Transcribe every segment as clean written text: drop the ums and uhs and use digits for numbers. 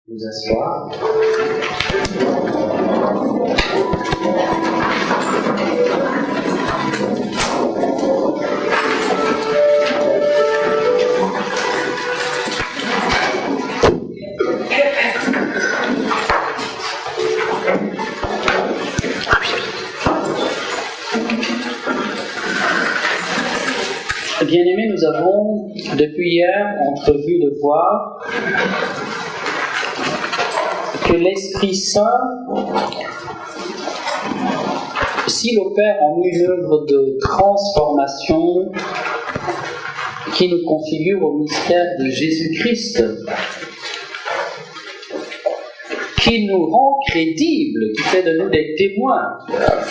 Vous asseoir. Bien-aimés, nous avons depuis hier entrevu de voir que l'Esprit Saint, s'il opère en nous une œuvre de transformation qui nous configure au mystère de Jésus-Christ, qui nous rend crédibles, qui fait de nous des témoins,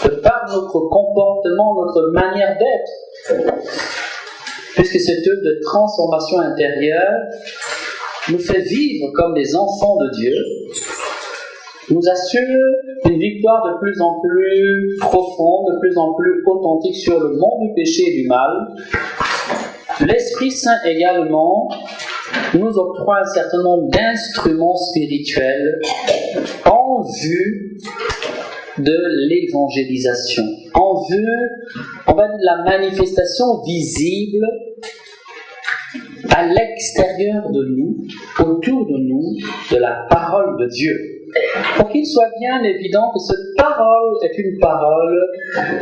de par notre comportement, notre manière d'être, puisque cette œuvre de transformation intérieure nous fait vivre comme des enfants de Dieu, nous assure une victoire de plus en plus profonde, de plus en plus authentique sur le monde du péché et du mal. L'Esprit Saint également nous octroie un certain nombre d'instruments spirituels en vue de l'évangélisation, en vue, on va dire, de la manifestation visible à l'extérieur de nous, autour de nous, de la parole de Dieu. Pour qu'il soit bien évident que cette parole est une parole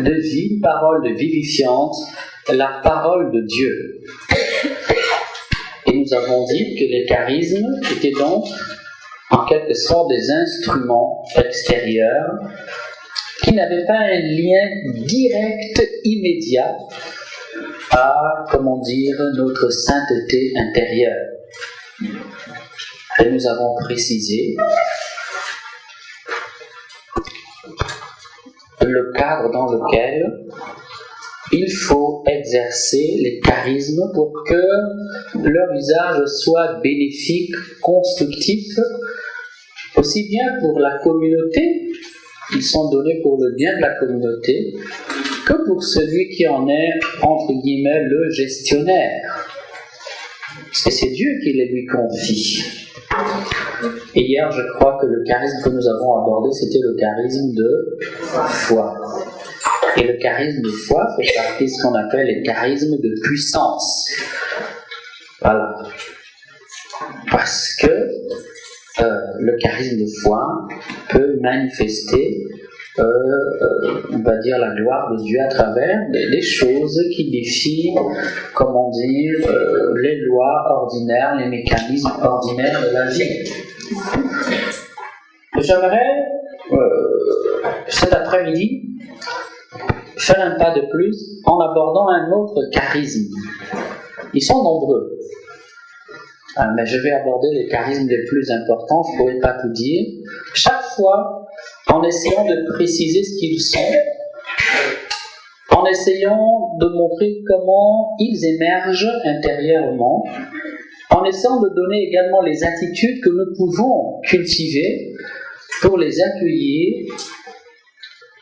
de vie, une parole de vivifiante, la parole de Dieu. Et nous avons dit que les charismes étaient donc en quelque sorte des instruments extérieurs qui n'avaient pas un lien direct, immédiat à, comment dire, notre sainteté intérieure. Et nous avons précisé le cadre dans lequel il faut exercer les charismes pour que leur usage soit bénéfique, constructif, aussi bien pour la communauté, ils sont donnés pour le bien de la communauté, que pour celui qui en est, entre guillemets, le gestionnaire. Parce que c'est Dieu qui les lui confie. Et hier, je crois que le charisme que nous avons abordé, c'était le charisme de foi. Et le charisme de foi fait partie de ce qu'on appelle les charismes de puissance. Voilà. Parce que le charisme de foi peut manifester, on va dire, la gloire de Dieu à travers des choses qui défient, comment dire, les lois ordinaires, les mécanismes ordinaires de la vie. J'aimerais, cet après-midi, faire un pas de plus en abordant un autre charisme. Ils sont nombreux. Mais je vais aborder les charismes les plus importants, je ne pourrais pas tout dire. Chaque fois, en essayant de préciser ce qu'ils sont, en essayant de montrer comment ils émergent intérieurement, en essayant de donner également les attitudes que nous pouvons cultiver pour les accueillir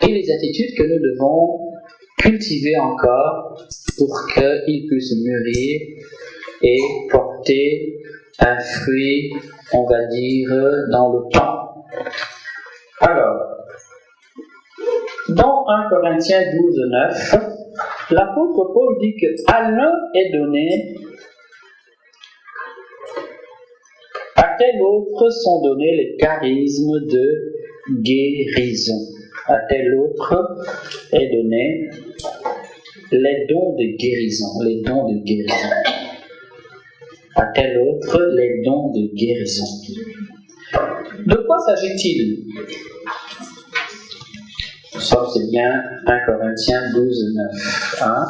et les attitudes que nous devons cultiver encore pour qu'ils puissent mûrir et porter un fruit, on va dire, dans le temps. Alors, dans 1 Corinthiens 12, 9, l'apôtre Paul dit qu'à l'un est donné, à tel autre sont donnés les charismes de guérison. À tel autre est donné les dons de guérison, les dons de guérison. À tel autre, les dons de guérison. De quoi s'agit-il? Ça, c'est bien 1 Corinthiens 12, 9. Hein?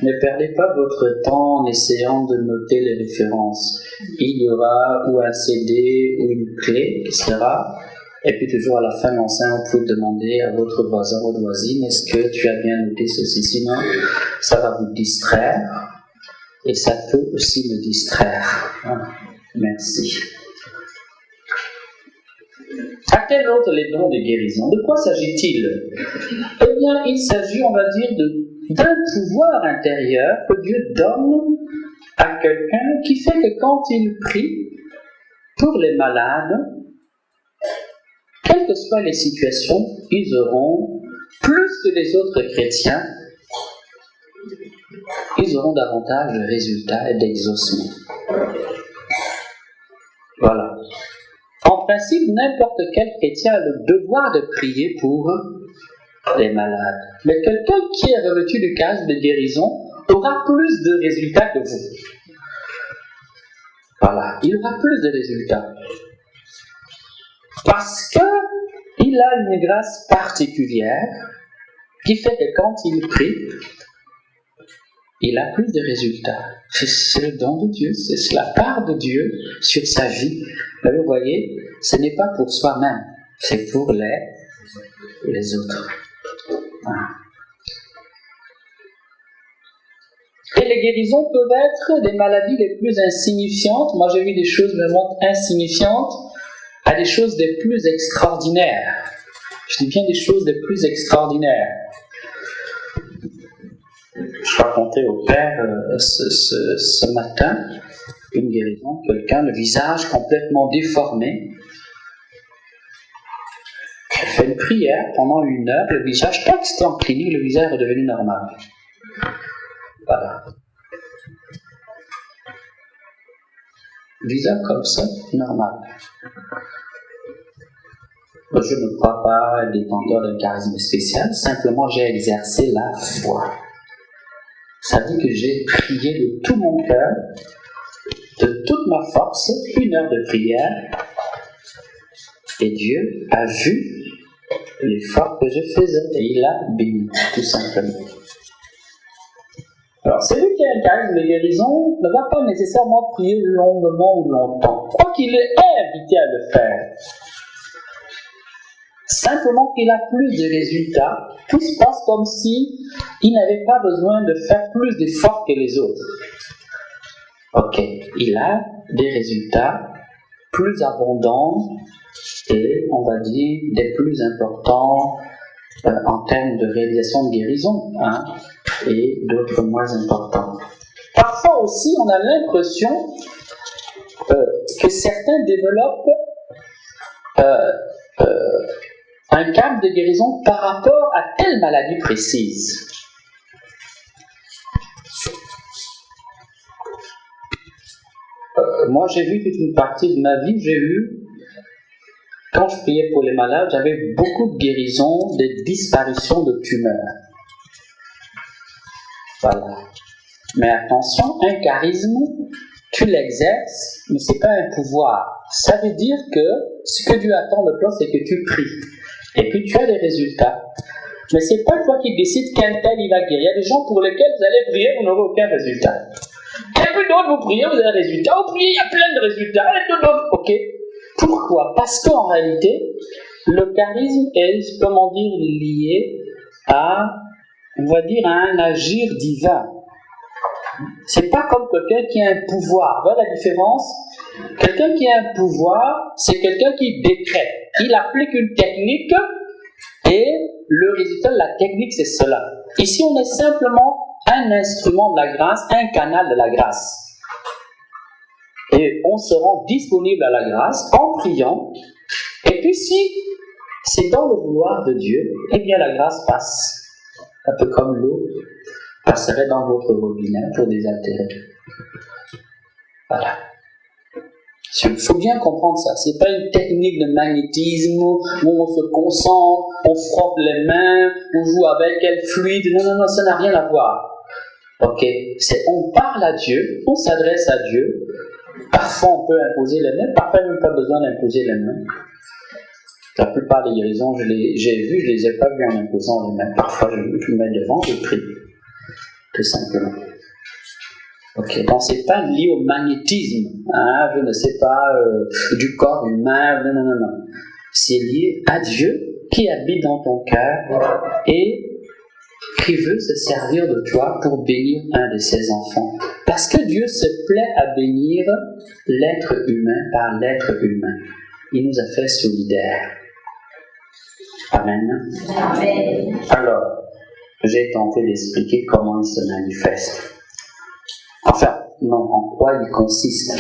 Ne perdez pas votre temps en essayant de noter les références. Il y aura ou un CD ou une clé qui sera. Et puis toujours à la fin de l'enseignement, vous pouvez demander à votre voisin ou votre voisine, est-ce que tu as bien noté ceci? Sinon, ça va vous distraire. Et ça peut aussi me distraire. Merci. À quel autre les dons de guérison? De quoi s'agit-il? Eh bien, il s'agit, on va dire, d'un pouvoir intérieur que Dieu donne à quelqu'un qui fait que quand il prie pour les malades, que soient les situations, ils auront, plus que les autres chrétiens, ils auront davantage de résultats et d'exaucement. Voilà. En principe, n'importe quel chrétien a le devoir de prier pour les malades. Mais quelqu'un qui est revêtu du charisme de guérison aura plus de résultats que vous. Voilà, il aura plus de résultats. Parce qu'il a une grâce particulière qui fait que quand il prie, il a plus de résultats. C'est le don de Dieu, c'est la part de Dieu sur sa vie. Mais vous voyez, ce n'est pas pour soi-même, c'est pour les autres. Voilà. Et les guérisons peuvent être des maladies les plus insignifiantes. Moi, j'ai vu des choses vraiment insignifiantes à des choses des plus extraordinaires. Je dis bien des choses des plus extraordinaires. Je racontais au père ce matin une guérison, quelqu'un, le visage complètement déformé. J'ai fait une prière pendant 1 heure, le visage, tant que c'était en clinique, le visage est redevenu normal. Voilà. Visage comme ça, normal. Je ne crois pas être détenteur d'un charisme spécial, simplement j'ai exercé la foi. Ça dit que j'ai prié de tout mon cœur, de toute ma force, 1 heure de prière, et Dieu a vu l'effort que je faisais, et il a béni, tout simplement. Alors, celui qui a un charisme de guérison ne va pas nécessairement prier longuement ou longtemps, quoi qu'il est invité à le faire. Simplement qu'il a plus de résultats, tout se passe comme si il n'avait pas besoin de faire plus d'efforts que les autres. Ok, il a des résultats plus abondants et, on va dire, des plus importants en termes de réalisation de guérison, hein, et d'autres moins importants. Parfois aussi, on a l'impression que certains développent un cadre de guérison par rapport à telle maladie précise. Moi, j'ai vu toute une partie de ma vie, quand je priais pour les malades, j'avais beaucoup de guérisons, de disparitions de tumeurs. Voilà. Mais attention, un charisme, tu l'exerces, mais ce n'est pas un pouvoir. Ça veut dire que ce que Dieu attend de toi, c'est que tu pries. Et puis tu as des résultats. Mais ce n'est pas toi qui décides quel tel il va guérir. Il y a des gens pour lesquels vous allez prier, vous n'aurez aucun résultat. Et puis d'autres, vous priez, vous avez des résultats. Vous priez, il y a plein de résultats. Et d'autres, ok. Pourquoi? Parce qu'en réalité, le charisme est, comment dire, lié à, on va dire, à un agir divin. C'est pas comme quelqu'un qui a un pouvoir. Voilà la différence. Quelqu'un qui a un pouvoir, c'est quelqu'un qui décrète. Il applique une technique et le résultat de la technique, c'est cela. Ici, on est simplement un instrument de la grâce, un canal de la grâce. Et on se rend disponible à la grâce en priant. Et puis si c'est dans le vouloir de Dieu, eh bien la grâce passe. Un peu comme l'eau passerait dans votre robinet pour désaltérer. Voilà. Il faut bien comprendre ça. Ce n'est pas une technique de magnétisme où on se concentre, on frotte les mains, on joue avec quel fluide. Non, ça n'a rien à voir. Ok, on parle à Dieu, on s'adresse à Dieu. Parfois on peut imposer les mains, parfois il n'y a même pas besoin d'imposer les mains. La plupart des guérisons, je les ai pas vues en imposant les mains. Parfois je me mets devant, je prie. Tout simplement. Ok, donc c'est pas lié au magnétisme, hein, je ne sais pas, du corps humain, non. C'est lié à Dieu qui habite dans ton cœur et qui veut se servir de toi pour bénir un de ses enfants. Parce que Dieu se plaît à bénir l'être humain par l'être humain. Il nous a fait solidaires. Amen. Amen. Alors, j'ai tenté d'expliquer comment il se manifeste. Enfin, non, en quoi il consiste.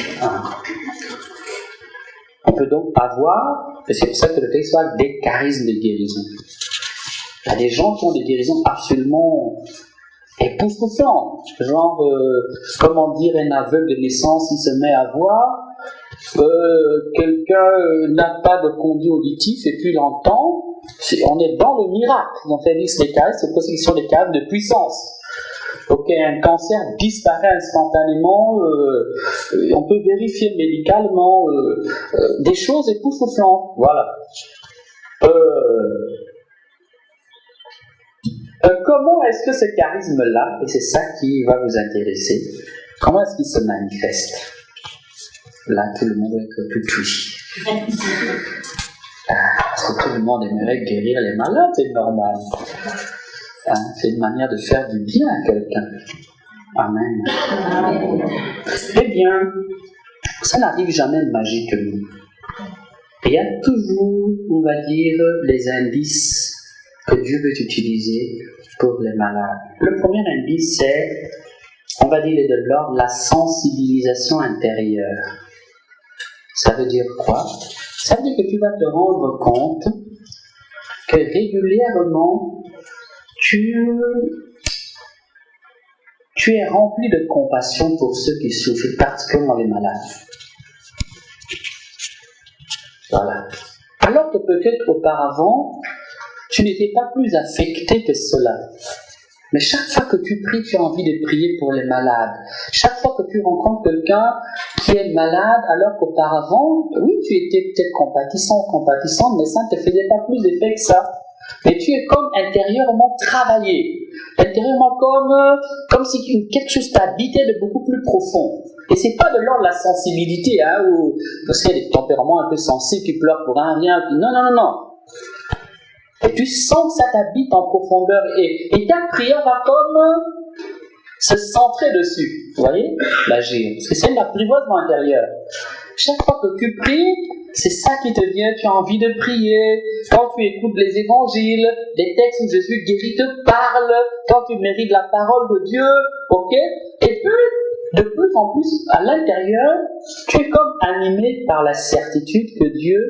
On peut donc avoir, et c'est pour ça que le texte parle des charismes de guérison. Il y a des gens qui ont des guérisons absolument époustouflantes. Genre, comment dire, un aveugle de naissance, il se met à voir. Quelqu'un n'a pas de conduit auditif et puis il entend. On est dans le miracle. Donc, on dit que les charismes, c'est parce qu'ils sont des charismes de puissance. Ok, un cancer disparaît instantanément, on peut vérifier médicalement des choses époustouflantes. Voilà. Comment est-ce que ce charisme-là, et c'est ça qui va vous intéresser, comment est-ce qu'il se manifeste? Là, tout le monde va être tout touché. Parce que tout le monde aimerait guérir les malades, c'est normal. C'est une manière de faire du bien à quelqu'un. Amen. Eh bien, ça n'arrive jamais magiquement. Il y a toujours, on va dire, les indices que Dieu veut utiliser pour les malades. Le premier indice, c'est, on va dire, de l'ordre la sensibilisation intérieure. Ça veut dire quoi? Ça veut dire que tu vas te rendre compte que régulièrement, tu es rempli de compassion pour ceux qui souffrent, particulièrement les malades. Voilà. Alors que peut-être auparavant, tu n'étais pas plus affecté que cela. Mais chaque fois que tu pries, tu as envie de prier pour les malades. Chaque fois que tu rencontres quelqu'un qui est malade, alors qu'auparavant, oui, tu étais peut-être compatissante, mais ça ne te faisait pas plus d'effet que ça. Mais tu es comme intérieurement travaillé, intérieurement comme si quelque chose t'habitait de beaucoup plus profond. Et c'est pas de l'ordre de la sensibilité, parce qu'il y a des tempéraments un peu sensibles qui pleurent pour un rien. Non. Et tu sens que ça t'habite en profondeur et ta prière va comme se centrer dessus. Vous voyez? L'agir. Parce que c'est un apprivoisement intérieur. Chaque fois que tu pries, c'est ça qui te vient, tu as envie de prier. Quand tu écoutes les évangiles, les textes où Jésus guérit te parle, quand tu mérites la parole de Dieu, ok? Et puis, de plus en plus, à l'intérieur, tu es comme animé par la certitude que Dieu,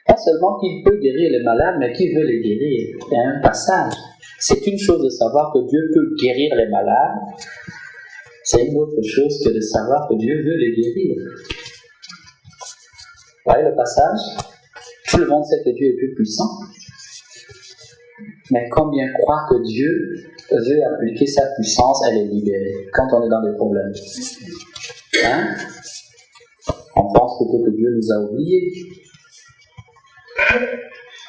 pas seulement qu'il peut guérir les malades, mais qu'il veut les guérir. Il y a un passage. C'est une chose de savoir que Dieu peut guérir les malades, c'est une autre chose que de savoir que Dieu veut les guérir. Vous voyez le passage? Tout le monde sait que Dieu est plus puissant. Mais combien croire que Dieu veut appliquer sa puissance à les libérer quand on est dans des problèmes? On pense plutôt que Dieu nous a oubliés.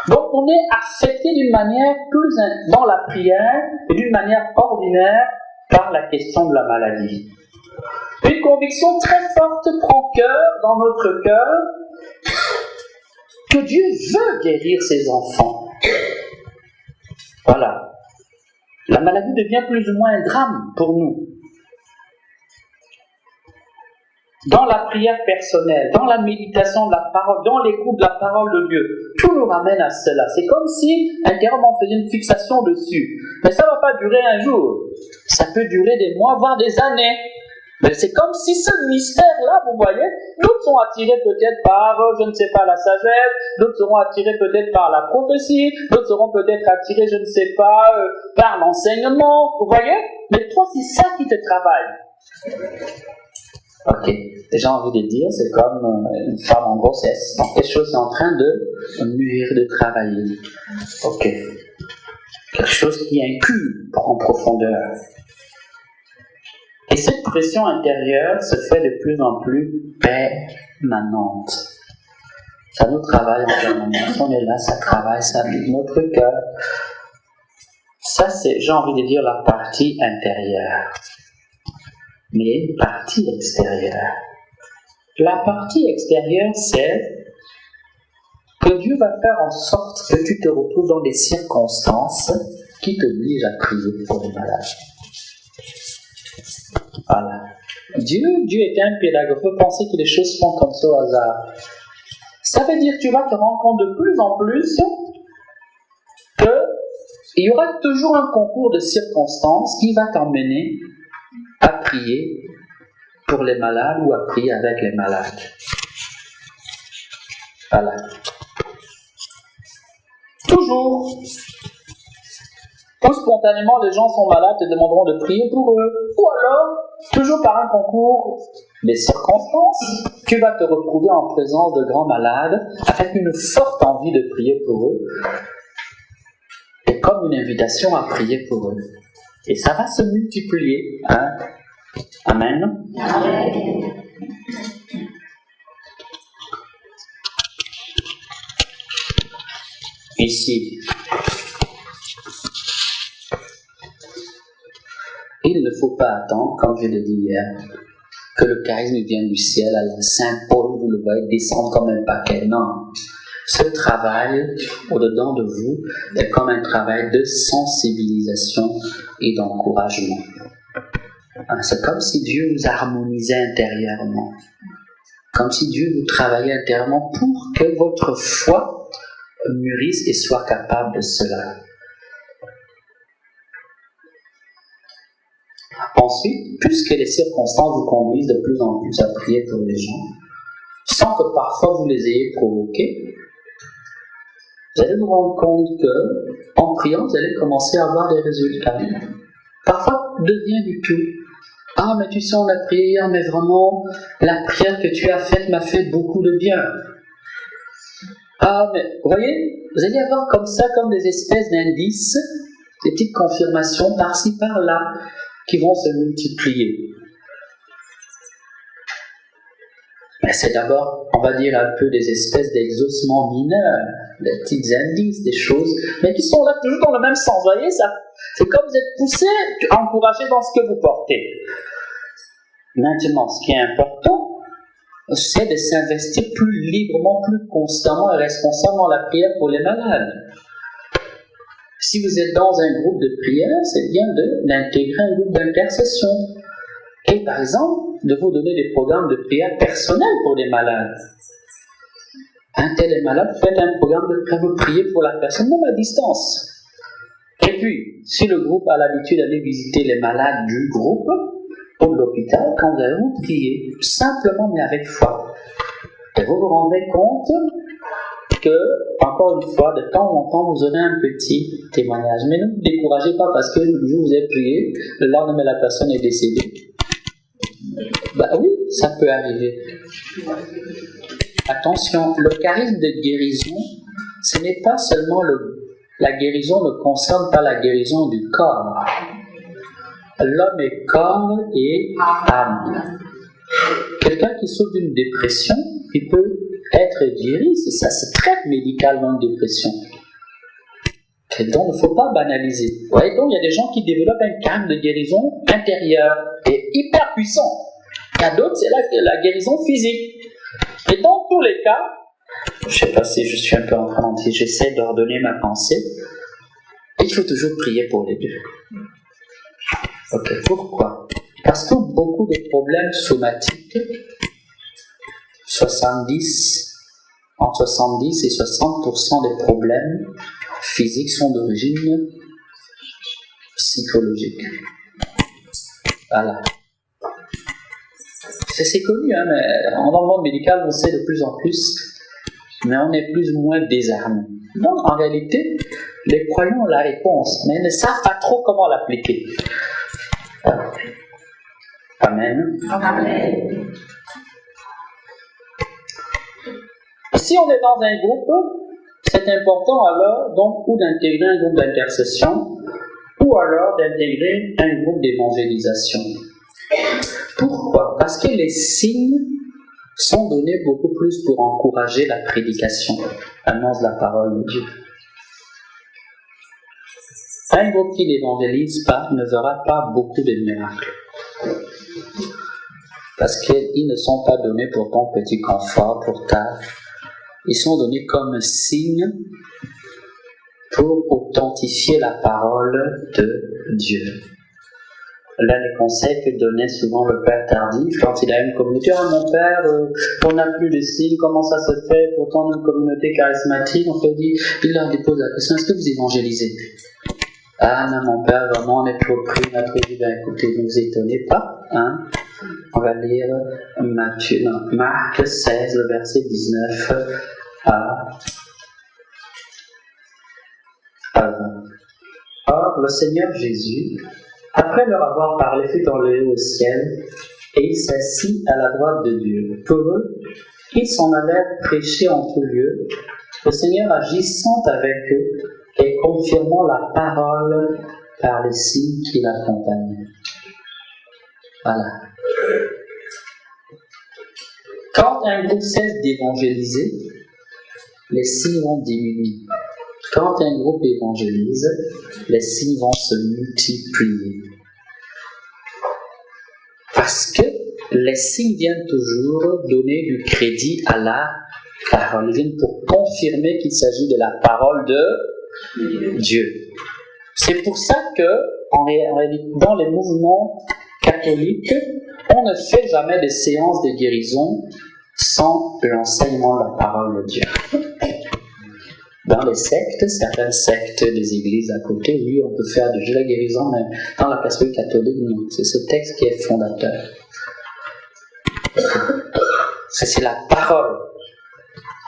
Donc on est affecté d'une manière plus dans la prière et d'une manière ordinaire par la question de la maladie. Une conviction très forte prend cœur dans notre cœur que Dieu veut guérir ses enfants. Voilà. La maladie devient plus ou moins un drame pour nous. Dans la prière personnelle, dans la méditation de la parole, dans l'écoute de la parole de Dieu, tout nous ramène à cela. C'est comme si intérieurement on faisait une fixation dessus. Mais ça ne va pas durer un jour. Ça peut durer des mois, voire des années. Mais c'est comme si ce mystère-là, vous voyez, d'autres sont attirés peut-être par, je ne sais pas, la sagesse, d'autres seront attirés peut-être par la prophétie, d'autres seront peut-être attirés, je ne sais pas, par l'enseignement, vous voyez. Mais toi, c'est ça qui te travaille. Ok, j'ai envie de dire, c'est comme une femme en grossesse. Donc, quelque chose est en train de mûrir, de travailler. Ok. Quelque chose qui incube en profondeur. Et cette pression intérieure se fait de plus en plus permanente. Ça nous travaille en permanence. On est là, ça travaille, ça habite notre cœur. Ça, c'est, j'ai envie de dire, la partie intérieure. Mais il y a une partie extérieure. La partie extérieure, c'est que Dieu va faire en sorte que tu te retrouves dans des circonstances qui t'obligent à prier pour les malades. Voilà. Dieu était un pédagogue. Il faut penser que les choses font comme ça au hasard. Ça veut dire que tu vas te rendre compte de plus en plus qu'il y aura toujours un concours de circonstances qui va t'emmener à prier pour les malades ou à prier avec les malades. Voilà. Toujours. Ou spontanément, les gens sont malades et demanderont de prier pour eux. Ou alors, toujours par un concours des circonstances, tu vas te retrouver en présence de grands malades avec une forte envie de prier pour eux et comme une invitation à prier pour eux. Et ça va se multiplier. Hein? Amen. Amen. Ici, il ne faut pas attendre, comme je l'ai dit hier, que le charisme vienne du ciel à la Saint Paul, vous le voyez descendre comme un paquet. Non. Ce travail au-dedans de vous est comme un travail de sensibilisation et d'encouragement. C'est comme si Dieu vous harmonisait intérieurement. Comme si Dieu vous travaillait intérieurement pour que votre foi mûrisse et soit capable de cela. Ensuite, puisque les circonstances vous conduisent de plus en plus à prier pour les gens, sans que parfois vous les ayez provoqués, vous allez vous rendre compte que, en priant, vous allez commencer à avoir des résultats. Parfois, de rien du tout. Ah, mais tu sais, on a prié hier, mais vraiment, la prière que tu as faite m'a fait beaucoup de bien. Ah, mais, vous voyez, vous allez avoir comme ça, comme des espèces d'indices, des petites confirmations par-ci, par-là, qui vont se multiplier. Mais c'est d'abord, on va dire, un peu des espèces d'exaucements mineurs, des petits indices, des choses, mais qui sont là toujours dans le même sens. Vous voyez, ça, c'est comme vous êtes poussé, encouragé dans ce que vous portez. Maintenant, ce qui est important, c'est de s'investir plus librement, plus constamment et responsablement dans la prière pour les malades. Si vous êtes dans un groupe de prière, c'est bien d'intégrer un groupe d'intercession. Et par exemple, de vous donner des programmes de prière personnels pour les malades. Un tel est malade, faites un programme de prière, vous priez pour la personne, même à distance. Et puis, si le groupe a l'habitude d'aller visiter les malades du groupe ou de l'hôpital, quand vous allez vous prier, simplement mais avec foi. Et vous vous rendrez compte que, encore une fois, de temps en temps, vous aurez un petit témoignage. Mais ne vous découragez pas parce que le jour où vous avez prié, le lendemain la personne est décédée. Bah oui, ça peut arriver. Attention, le charisme de guérison, ce n'est pas seulement la guérison ne concerne pas la guérison du corps. L'homme est corps et âme. Quelqu'un qui souffre d'une dépression, il peut être guéri, ça se traite médicalement une dépression. Et donc, il ne faut pas banaliser. Vous voyez, donc il y a des gens qui développent un charisme de guérison intérieure et hyper puissant. Il y a d'autres, c'est la guérison physique. Et dans tous les cas, je ne sais pas si je suis un peu en train de dire, j'essaie d'ordonner ma pensée, il faut toujours prier pour les deux. Ok, pourquoi? Parce que beaucoup de problèmes somatiques, entre 70 et 60% des problèmes physiques sont d'origine psychologique. Voilà. C'est connu, hein, mais dans le monde médical, on sait de plus en plus, mais on est plus ou moins désarmé. Donc, en réalité, les croyants ont la réponse, mais ils ne savent pas trop comment l'appliquer. Amen. Amen. Si on est dans un groupe, c'est important alors donc ou d'intégrer un groupe d'intercession ou alors d'intégrer un groupe d'évangélisation. Pourquoi? Parce que les signes sont donnés beaucoup plus pour encourager la prédication, annonce la parole de Dieu. Un groupe qui n'évangélise pas ne verra pas beaucoup de miracles. Parce qu'ils ne sont pas donnés pour ton petit confort, pour ta... Ils sont donnés comme un signe pour authentifier la parole de Dieu. L'un des conseils que donnait souvent le père Tardif quand il a une communauté. Ah, mon père, on n'a plus de signes, comment ça se fait? Pourtant, une communauté charismatique, on fait dire, il leur dépose la question, est-ce que vous évangélisez? Ah, non, mon père, vraiment, on est trop pris, on a trop dit, ben écoutez, ne vous étonnez pas, hein? On va lire Marc 16, le verset 19 à 20. Or, le Seigneur Jésus, après leur avoir parlé, fut enlevé au ciel, et il s'assit à la droite de Dieu. Pour eux, ils s'en allèrent prêcher en tout lieu, le Seigneur agissant avec eux et confirmant la parole par les signes qui l'accompagnaient. Voilà. Quand un groupe cesse d'évangéliser, les signes vont diminuer. Quand un groupe évangélise, les signes vont se multiplier. Parce que les signes viennent toujours donner du crédit à la parole. Ils viennent pour confirmer qu'il s'agit de la parole de Dieu. C'est pour ça que, dans les mouvements catholiques, on ne fait jamais de séances de guérison sans l'enseignement de la parole de Dieu. Dans les sectes, certaines sectes des églises à côté, oui, on peut faire de la guérison, mais dans la perspective catholique, non. C'est ce texte qui est fondateur. C'est la parole.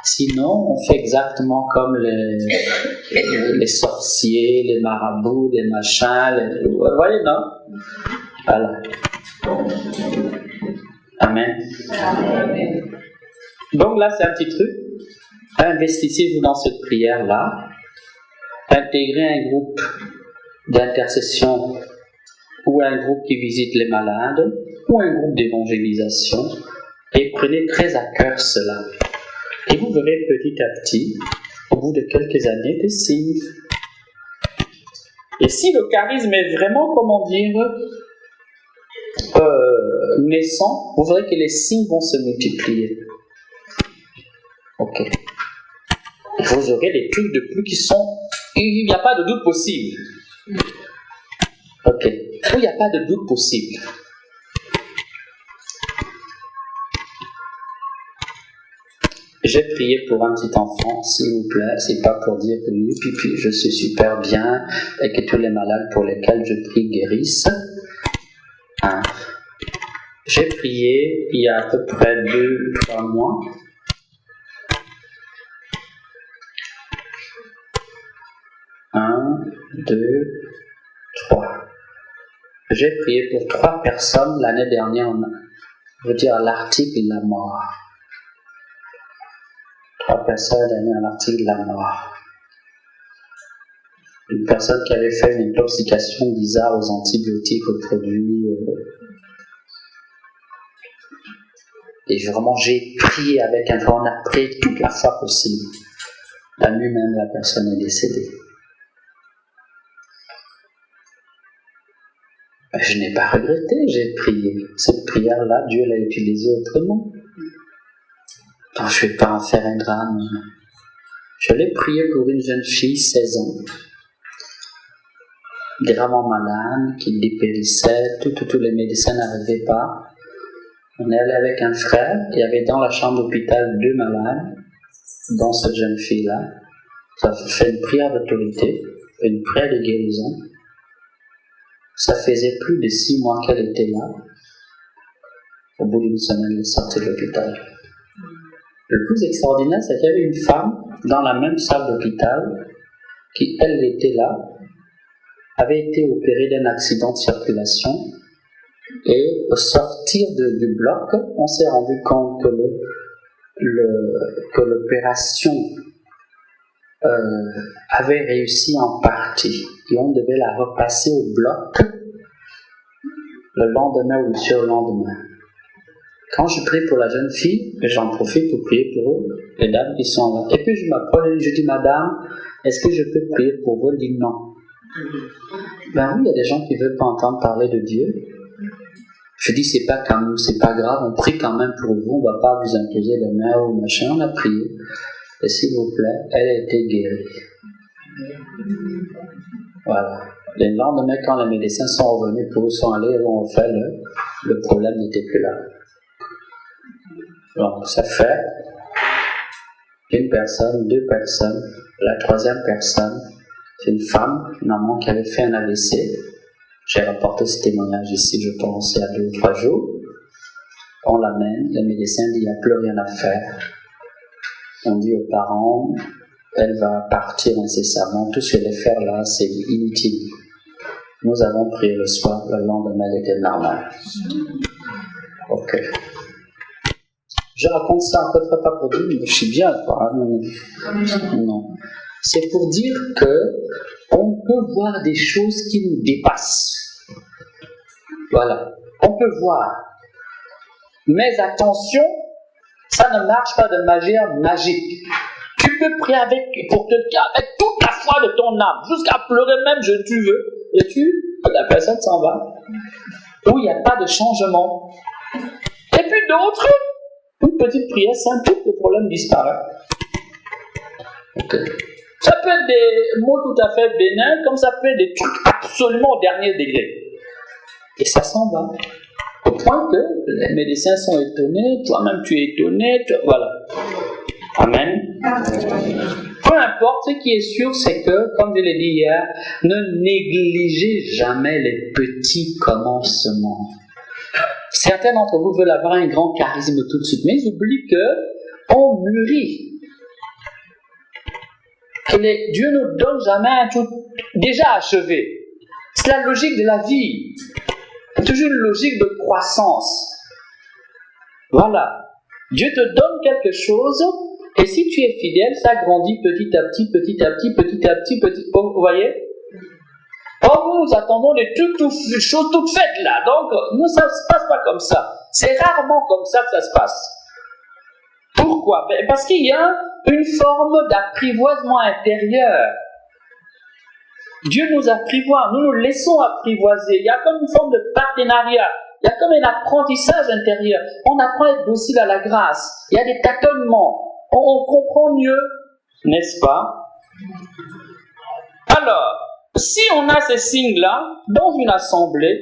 Sinon, on fait exactement comme les sorciers, les marabouts, les machins, vous voyez, non? Voilà. Amen. Amen. Donc là, c'est un petit truc. Investissez-vous dans cette prière-là. Intégrez un groupe d'intercession ou un groupe qui visite les malades ou un groupe d'évangélisation et prenez très à cœur cela. Et vous verrez petit à petit, au bout de quelques années, des signes. Et si le charisme est vraiment, naissant, vous verrez que les signes vont se multiplier. Ok. Vous aurez des trucs de plus qui sont... Il n'y a pas de doute possible. Ok. Il n'y a pas de doute possible. J'ai prié pour un petit enfant, s'il vous plaît. C'est pas pour dire que oui, puis je suis super bien et que tous les malades pour lesquels je prie guérissent. Hein. J'ai prié il y a à peu près 2-3 mois. Un, 2, 3. J'ai prié pour 3 personnes l'année dernière, je veux dire à l'article de la mort. 3 personnes l'année à l'article de la mort. Une personne qui avait fait une intoxication bizarre aux antibiotiques, aux produits. Et vraiment, j'ai prié avec un on a prié toute la foi possible. La nuit même, la personne est décédée. Je n'ai pas regretté, j'ai prié. Cette prière-là, Dieu l'a utilisée autrement. Alors, je ne vais pas en faire un drame. Je l'ai prié pour une jeune fille, 16 ans, gravement malade, qui dépérissait, tous les médecins n'arrivaient pas. On est allé avec un frère, il y avait dans la chambre d'hôpital 2 malades, dont cette jeune fille-là. Ça fait une prière d'autorité, une prière de guérison. Ça faisait plus de 6 mois qu'elle était là. Au bout d'une semaine, elle est sortie de l'hôpital. Le plus extraordinaire, c'est qu'il y avait une femme dans la même salle d'hôpital qui, elle, était là, avait été opérée d'un accident de circulation et au sortir du bloc, on s'est rendu compte que l'opération avait réussi en partie et on devait la repasser au bloc le lendemain ou le surlendemain. Quand je prie pour la jeune fille, j'en profite pour prier pour les dames qui sont là. Et puis je m'approche et je dis, madame, est-ce que je peux prier pour vous? Elle dit non. Ben oui, il y a des gens qui ne veulent pas entendre parler de Dieu. Je dis, c'est pas grave, on prie quand même pour vous, on ne va pas vous imposer les mains ou machin, on a prié. Et s'il vous plaît, elle a été guérie. Voilà. Le lendemain, quand les médecins sont revenus pour eux, sont allés, ils ont fait le problème n'était plus là. Donc, ça fait une personne, 2 personnes. La 3e personne, c'est une femme, une maman qui avait fait un AVC. J'ai rapporté ce témoignage ici, je pense, il y a 2 ou 3 jours. On l'amène, le médecin dit il n'y a plus rien à faire. on dit aux parents, elle va partir incessamment, tout ce qu'elle va faire là, c'est inutile. Nous avons prié le soir, le lendemain, elle était normale. Ok. Je raconte ça en fait pas pour dire, je suis bien, quoi. Non. C'est pour dire que on peut voir des choses qui nous dépassent. Voilà. On peut voir. Mais attention, ça ne marche pas de manière magique. Tu peux prier pour quelqu'un avec toute la foi de ton âme, jusqu'à pleurer même, je tu veux, et la personne s'en va. Où il n'y a pas de changement. Et puis d'autres, une petite prière simple, le problème disparaît. Okay. Ça peut être des mots tout à fait bénins, comme ça peut être des trucs absolument au dernier degré. Et ça s'en va. Au point que les médecins sont étonnés, toi-même tu es étonné, voilà. Amen. Peu importe, ce qui est sûr, c'est que, comme je l'ai dit hier, ne négligez jamais les petits commencements. Certains d'entre vous veulent avoir un grand charisme tout de suite, mais ils oublient qu'on mûrit. Que Dieu ne nous donne jamais un truc déjà achevé. C'est la logique de la vie. C'est toujours une logique de croissance. Voilà. Dieu te donne quelque chose, et si tu es fidèle, ça grandit petit à petit, petit à petit, petit à petit, vous voyez? Or, nous attendons des choses toutes faites là. Donc, nous, ça ne se passe pas comme ça. C'est rarement comme ça que ça se passe. Pourquoi? Parce qu'il y a une forme d'apprivoisement intérieur. Dieu nous apprivoise, nous nous laissons apprivoiser. Il y a comme une forme de partenariat. Il y a comme un apprentissage intérieur. On apprend à être docile à la grâce. Il y a des tâtonnements. On comprend mieux, n'est-ce pas? Alors, si on a ces signes-là, dans une assemblée,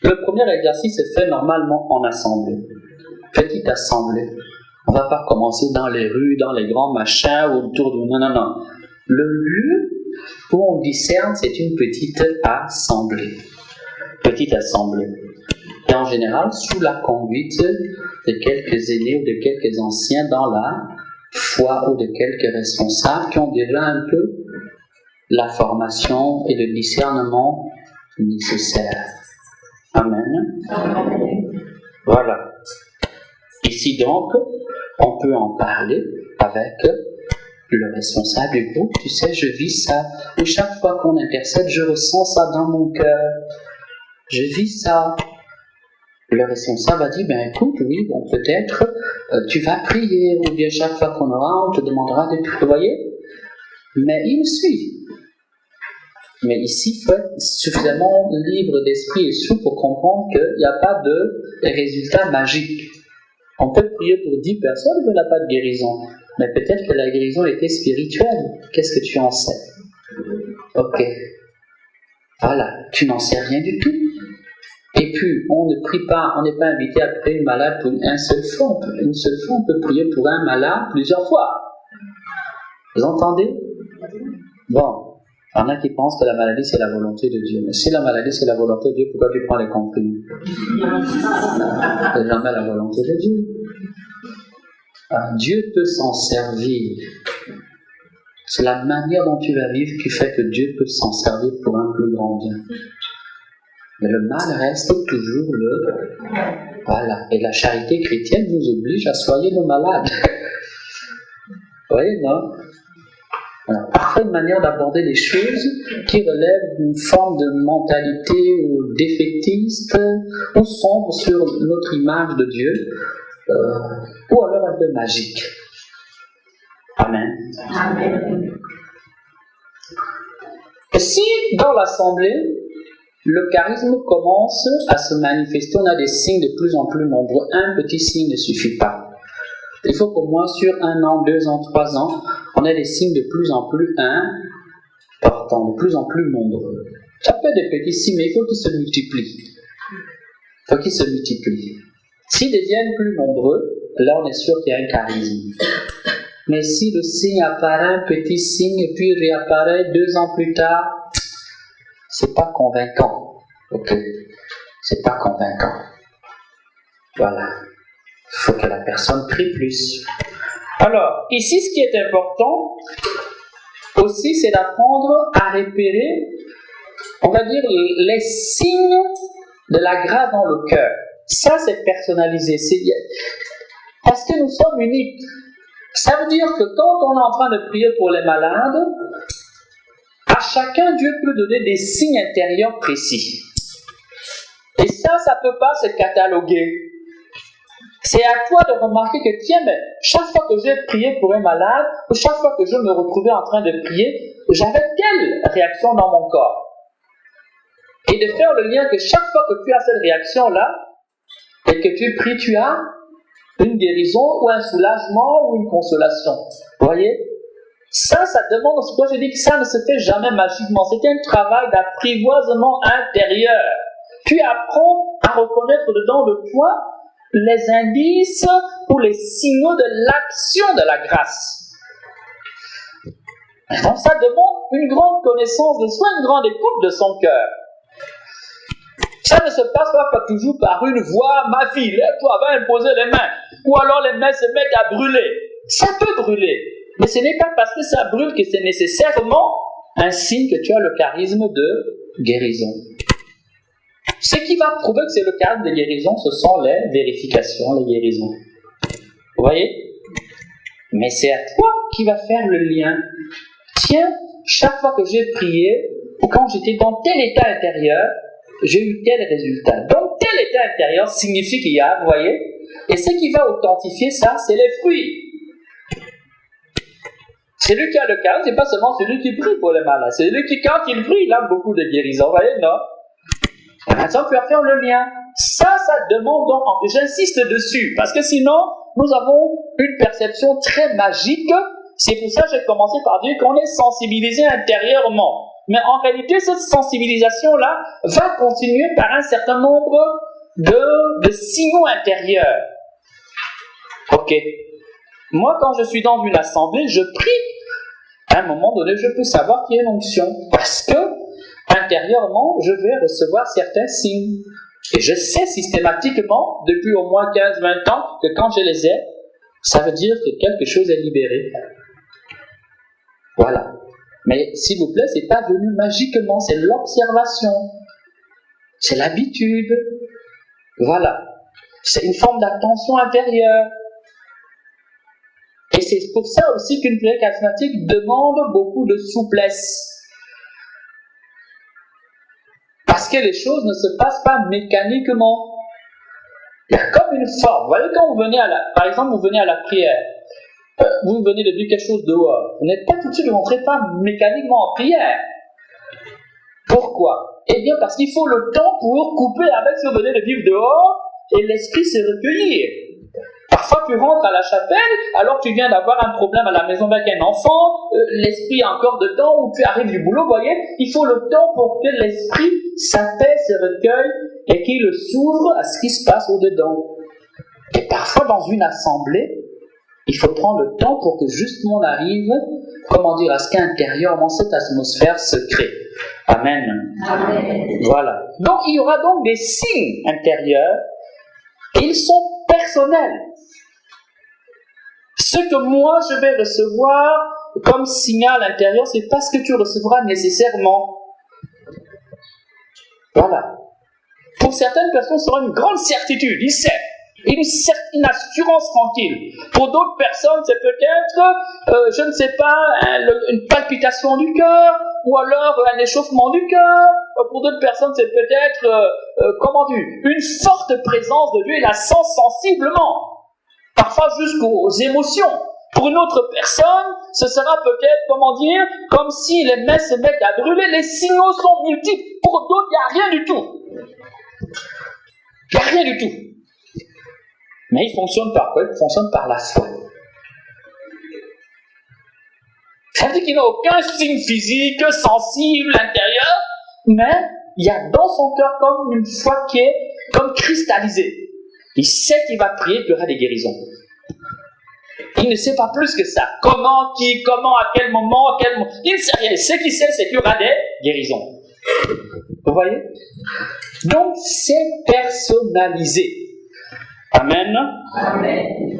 le premier exercice est fait normalement en assemblée. Petite assemblée. On ne va pas commencer dans les rues, dans les grands machins, autour de... Non. Le lieu où on discerne, c'est une petite assemblée. Petite assemblée. Et en général, sous la conduite de quelques aînés ou de quelques anciens dans la foi ou de quelques responsables qui ont déjà un peu la formation et le discernement nécessaire. Amen. Voilà. Ici donc, on peut en parler avec le responsable du groupe. Tu sais, je vis ça. Et chaque fois qu'on intercède, je ressens ça dans mon cœur. Je vis ça. Le responsable a dit, écoute, oui, peut-être, tu vas prier, ou bien chaque fois qu'on aura, on te demandera de prier. Vous voyez? Mais il me suit. Mais ici, il faut être suffisamment libre d'esprit et souple pour comprendre qu'il n'y a pas de résultat magique. On peut prier pour 10 personnes, mais il n'y a pas de guérison. Mais peut-être que la guérison était spirituelle. Qu'est-ce que tu en sais? Ok. Voilà, tu n'en sais rien du tout. Et puis, on ne prie pas, on n'est pas invité à prier une malade pour une seule fois. Une seule fois, on peut prier pour un malade plusieurs fois. Vous entendez? Bon, il y en a qui pensent que la maladie, c'est la volonté de Dieu. Mais si la maladie, c'est la volonté de Dieu, pourquoi tu prends les comprimés? C'est jamais la volonté de Dieu. Dieu peut s'en servir. C'est la manière dont tu vas vivre qui fait que Dieu peut s'en servir pour un plus grand bien. Mais le mal reste toujours le... Voilà. Et la charité chrétienne nous oblige à soigner nos malades. Vous voyez, non? Voilà. Parfois, une manière d'aborder les choses qui relève d'une forme de mentalité ou défaitiste ou sombre sur notre image de Dieu, ou alors un peu magique. Amen. Amen. Et si, dans l'assemblée, le charisme commence à se manifester, on a des signes de plus en plus nombreux. Un petit signe ne suffit pas. Il faut qu'au moins sur 1 an, 2 ans, 3 ans, on ait des signes de plus en plus importants, de plus en plus nombreux. Ça peut être des petits signes, mais il faut qu'ils se multiplient. Il faut qu'ils se multiplient. S'ils deviennent plus nombreux, là on est sûr qu'il y a un charisme. Mais si le signe apparaît, un petit signe, et puis réapparaît 2 ans plus tard, c'est pas convaincant. Ok? C'est pas convaincant. Voilà. Il faut que la personne prie plus. Alors, ici, ce qui est important aussi, c'est d'apprendre à repérer, on va dire, les signes de la grâce dans le cœur. Ça, c'est personnalisé. Parce que nous sommes uniques. Ça veut dire que quand on est en train de prier pour les malades, à chacun, Dieu peut donner des signes intérieurs précis. Et ça ne peut pas se cataloguer. C'est à toi de remarquer que, tiens, mais chaque fois que j'ai prié pour un malade, ou chaque fois que je me retrouvais en train de prier, j'avais telle réaction dans mon corps. Et de faire le lien que chaque fois que tu as cette réaction-là, et que tu pries, tu as une guérison, ou un soulagement, ou une consolation. Vous voyez? Ça demande, c'est pourquoi j'ai dit que ça ne se fait jamais magiquement. C'est un travail d'apprivoisement intérieur. Tu apprends à reconnaître dedans de toi les indices ou les signaux de l'action de la grâce. Donc ça demande une grande connaissance de soi, une grande écoute de son cœur. Ça ne se passe pas toujours par une voix, ma fille, lève-toi, va imposer les mains. Ou alors les mains se mettent à brûler. Ça peut brûler, mais ce n'est pas parce que ça brûle que c'est nécessairement un signe que tu as le charisme de guérison. Ce qui va prouver que c'est le charisme de guérison, ce sont les vérifications, les guérisons. Vous voyez? Mais c'est à toi qui va faire le lien. Tiens, chaque fois que j'ai prié, ou quand j'étais dans tel état intérieur, j'ai eu tel résultat. Donc tel état intérieur signifie qu'il y a, vous voyez? Et ce qui va authentifier ça, c'est les fruits. Celui qui a le charisme, c'est pas seulement celui qui prie pour les malades. C'est celui qui, quand il prie, il a beaucoup de guérisons. Vous voyez, non? Maintenant, tu vas faire le lien. Ça demande donc, j'insiste dessus, parce que sinon, nous avons une perception très magique. C'est pour ça que j'ai commencé par dire qu'on est sensibilisé intérieurement. Mais en réalité, cette sensibilisation-là va continuer par un certain nombre de signaux intérieurs. Ok. Moi, quand je suis dans une assemblée, je prie. À un moment donné, je peux savoir qu'il y a une onction. Parce que, intérieurement, je vais recevoir certains signes. Et je sais systématiquement, depuis au moins 15-20 ans, que quand je les ai, ça veut dire que quelque chose est libéré. Voilà. Mais s'il vous plaît, c'est pas venu magiquement, c'est l'observation. C'est l'habitude. Voilà. C'est une forme d'attention intérieure. Et c'est pour ça aussi qu'une prière charismatique demande beaucoup de souplesse. Parce que les choses ne se passent pas mécaniquement. Il y a comme une forme. Vous voyez, quand vous venez par exemple, vous venez à la prière, vous venez de dire quelque chose dehors, vous n'êtes pas tout de suite, vous n'entrez pas mécaniquement en prière. Pourquoi? Eh bien, parce qu'il faut le temps pour couper avec ce que vous venez de vivre dehors et l'esprit se recueillir. Parfois, tu rentres à la chapelle, alors que tu viens d'avoir un problème à la maison avec un enfant, l'esprit est encore dedans, ou tu arrives du boulot, vous voyez, il faut le temps pour que l'esprit s'apaise, se recueille, et qu'il s'ouvre à ce qui se passe au-dedans. Et parfois, dans une assemblée, il faut prendre le temps pour que justement on arrive, à ce qu'intérieurement cette atmosphère se crée. Amen. Amen. Voilà. Donc, il y aura donc des signes intérieurs, et ils sont personnels. Ce que moi je vais recevoir comme signal intérieur, c'est pas ce que tu recevras nécessairement. Voilà. Pour certaines personnes, ce sera une grande certitude, ils savent. Une assurance tranquille. Pour d'autres personnes, c'est peut-être, je ne sais pas, une palpitation du cœur, ou alors un échauffement du cœur. Pour d'autres personnes, c'est peut-être, une forte présence de Dieu, il la sent sensiblement. Parfois jusqu'aux émotions. Pour une autre personne, ce sera peut-être, comme si les mains se mettent à brûler. Les signaux sont multiples. Pour d'autres, il n'y a rien du tout. Il n'y a rien du tout. Mais il fonctionne par quoi? Il fonctionne par la foi. Ça veut dire qu'il n'a aucun signe physique, sensible, intérieur, mais il y a dans son cœur comme une foi qui est comme cristallisée. Il sait qu'il va prier, qu'il y aura des guérisons. Il ne sait pas plus que ça. Comment, qui, comment, à quel moment, il ne sait rien. Ce qu'il sait, c'est qu'il y aura des guérisons. Vous voyez? Donc, c'est personnalisé. Amen. Amen.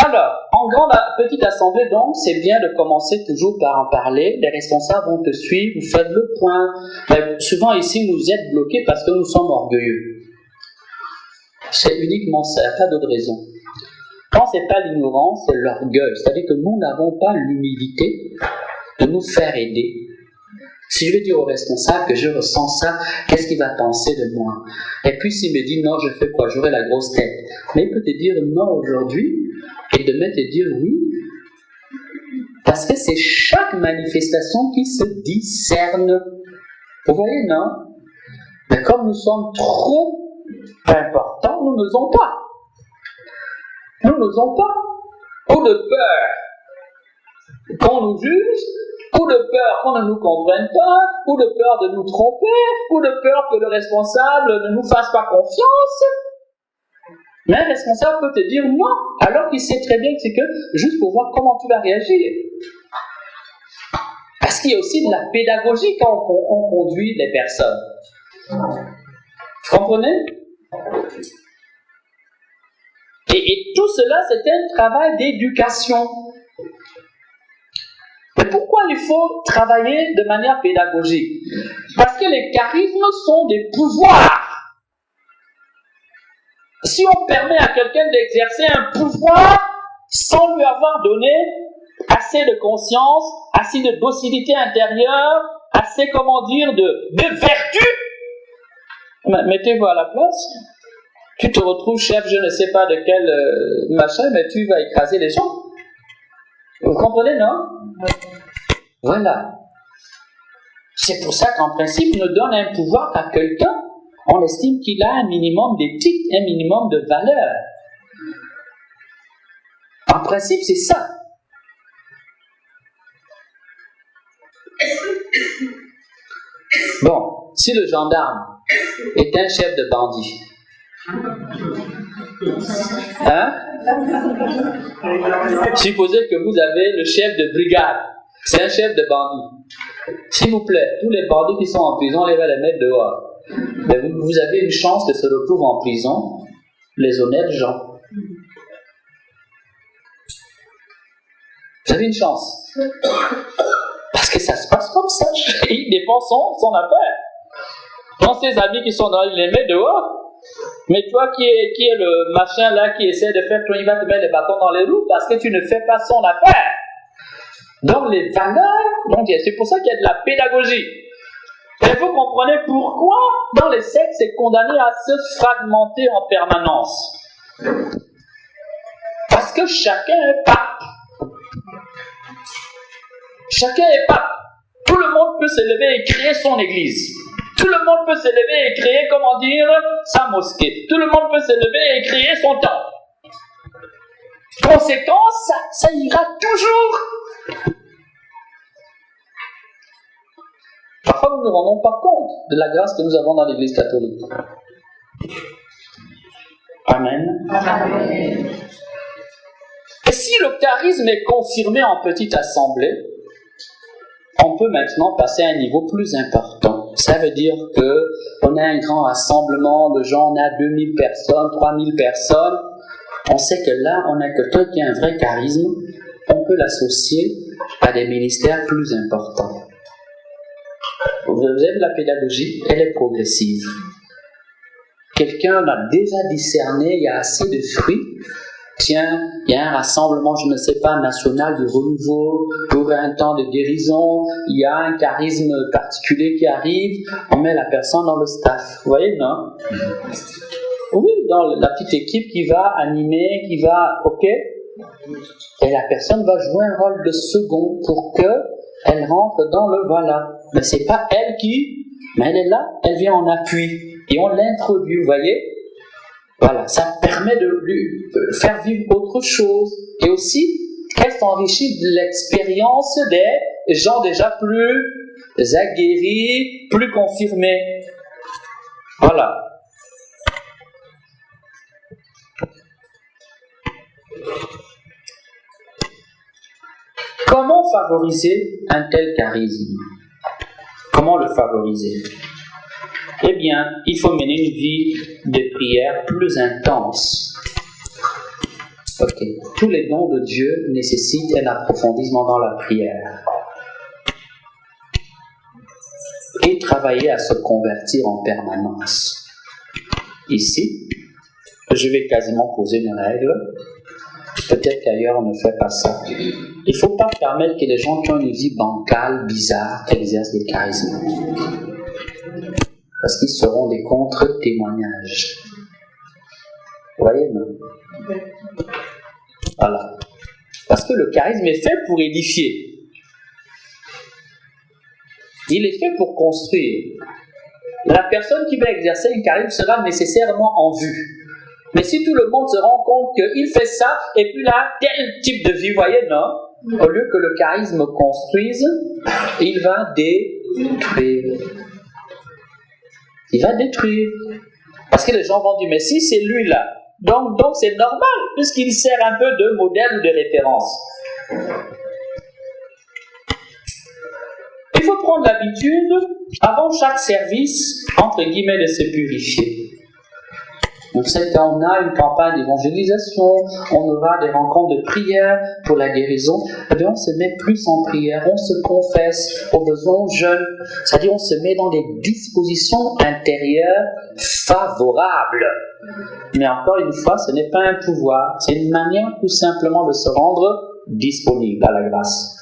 Alors, en grande petite assemblée, donc, c'est bien de commencer toujours par en parler. Les responsables vont te suivre, vous faites le point. Mais souvent ici, vous êtes bloqués parce que nous sommes orgueilleux. C'est uniquement ça, il n'y a pas d'autre raison. Quand ce n'est pas l'ignorance, c'est l'orgueil. C'est-à-dire que nous n'avons pas l'humilité de nous faire aider. Si je vais dire au responsable que je ressens ça, qu'est-ce qu'il va penser de moi? Et puis s'il me dit non, je fais quoi? J'aurai la grosse tête. Mais il peut te dire non aujourd'hui et demain te dire oui. Parce que c'est chaque manifestation qui se discerne. Vous voyez, non? Mais comme nous sommes trop importants, nous n'osons pas. Nous n'osons pas. Ou de peur qu'on nous juge, ou de peur qu'on ne nous comprenne pas, ou de peur de nous tromper, ou de peur que le responsable ne nous fasse pas confiance. Mais un responsable peut te dire non, alors qu'il sait très bien que c'est que juste pour voir comment tu vas réagir. Parce qu'il y a aussi de la pédagogie quand on conduit les personnes. Vous comprenez? Et tout cela, c'était un travail d'éducation. Mais pourquoi il faut travailler de manière pédagogique? Parce que les charismes sont des pouvoirs. Si on permet à quelqu'un d'exercer un pouvoir sans lui avoir donné assez de conscience, assez de docilité intérieure, assez, de vertu, mettez-vous à la place. Tu te retrouves chef, je ne sais pas de quel machin, mais tu vas écraser les gens. Vous comprenez, non? Voilà. C'est pour ça qu'en principe, on donne un pouvoir à quelqu'un, on estime qu'il a un minimum d'éthique, un minimum de valeur. En principe, c'est ça. Bon, si le gendarme est un chef de bandit, hein? Supposez que vous avez le chef de brigade, c'est un chef de bandit. S'il vous plaît, tous les bandits qui sont en prison, on va les mettre dehors. Mais vous avez une chance de se retrouver en prison, les honnêtes gens. Vous avez une chance. Parce que ça se passe comme ça. Il défend son affaire. Dans ses amis qui sont dans les met dehors. Mais toi qui est le machin là qui essaie de faire, toi il va te mettre les bâtons dans les roues parce que tu ne fais pas son affaire. Donc les valeurs, donc c'est pour ça qu'il y a de la pédagogie. Et vous comprenez pourquoi dans les sectes c'est condamné à se fragmenter en permanence. Parce que chacun est pape. Chacun est pape. Tout le monde peut se lever et créer son église. Tout le monde peut se lever et créer, sa mosquée. Tout le monde peut se lever et créer son temple. Conséquence, ça ira toujours. Parfois, nous ne nous rendons pas compte de la grâce que nous avons dans l'Église catholique. Amen. Amen. Et si le charisme est confirmé en petite assemblée, on peut maintenant passer à un niveau plus important. Ça veut dire qu'on a un grand rassemblement de gens, on a 2000 personnes, 3000 personnes. On sait que là, on a quelqu'un qui a un vrai charisme. On peut l'associer à des ministères plus importants. Vous avez la pédagogie, elle est progressive. Quelqu'un l'a déjà discerné, il y a assez de fruits. Tiens, il y a un rassemblement, je ne sais pas, national de renouveau, pour un temps de guérison, il y a un charisme particulier qui arrive, on met la personne dans le staff. Vous voyez, non? Oui, dans la petite équipe qui va animer, qui va, ok? Et la personne va jouer un rôle de second pour qu'elle rentre dans le voilà. Mais c'est pas elle mais elle est là, elle vient en appui. Et on l'introduit, vous voyez? Voilà, ça permet de lui faire vivre autre chose. Et aussi, qu'elle s'enrichit de l'expérience des gens déjà plus aguerris, plus confirmés. Voilà. Comment favoriser un tel charisme? Comment le favoriser? Eh bien, il faut mener une vie de prière plus intense. Ok. Tous les dons de Dieu nécessitent un approfondissement dans la prière. Et travailler à se convertir en permanence. Ici, je vais quasiment poser une règle. Peut-être qu'ailleurs on ne fait pas ça. Il ne faut pas permettre que les gens qui ont une vie bancale, bizarre, exercent des charismes. Parce qu'ils seront des contre-témoignages. Vous voyez, non? Voilà. Parce que le charisme est fait pour édifier. Il est fait pour construire. La personne qui va exercer un charisme sera nécessairement en vue. Mais si tout le monde se rend compte qu'il fait ça, et puis là, tel type de vie, vous voyez, non? Au lieu que le charisme construise, il va détruire. Il va détruire. Parce que les gens vont dire, mais si c'est lui là, donc c'est normal, puisqu'il sert un peu de modèle ou de référence. Il faut prendre l'habitude, avant chaque service, entre guillemets, de se purifier. Donc, on a une campagne d'évangélisation, on aura des rencontres de prière pour la guérison, et bien on se met plus en prière, on se confesse, au besoin on jeûne, c'est-à-dire on se met dans des dispositions intérieures favorables. Mais encore une fois, ce n'est pas un pouvoir, c'est une manière tout simplement de se rendre disponible à la grâce.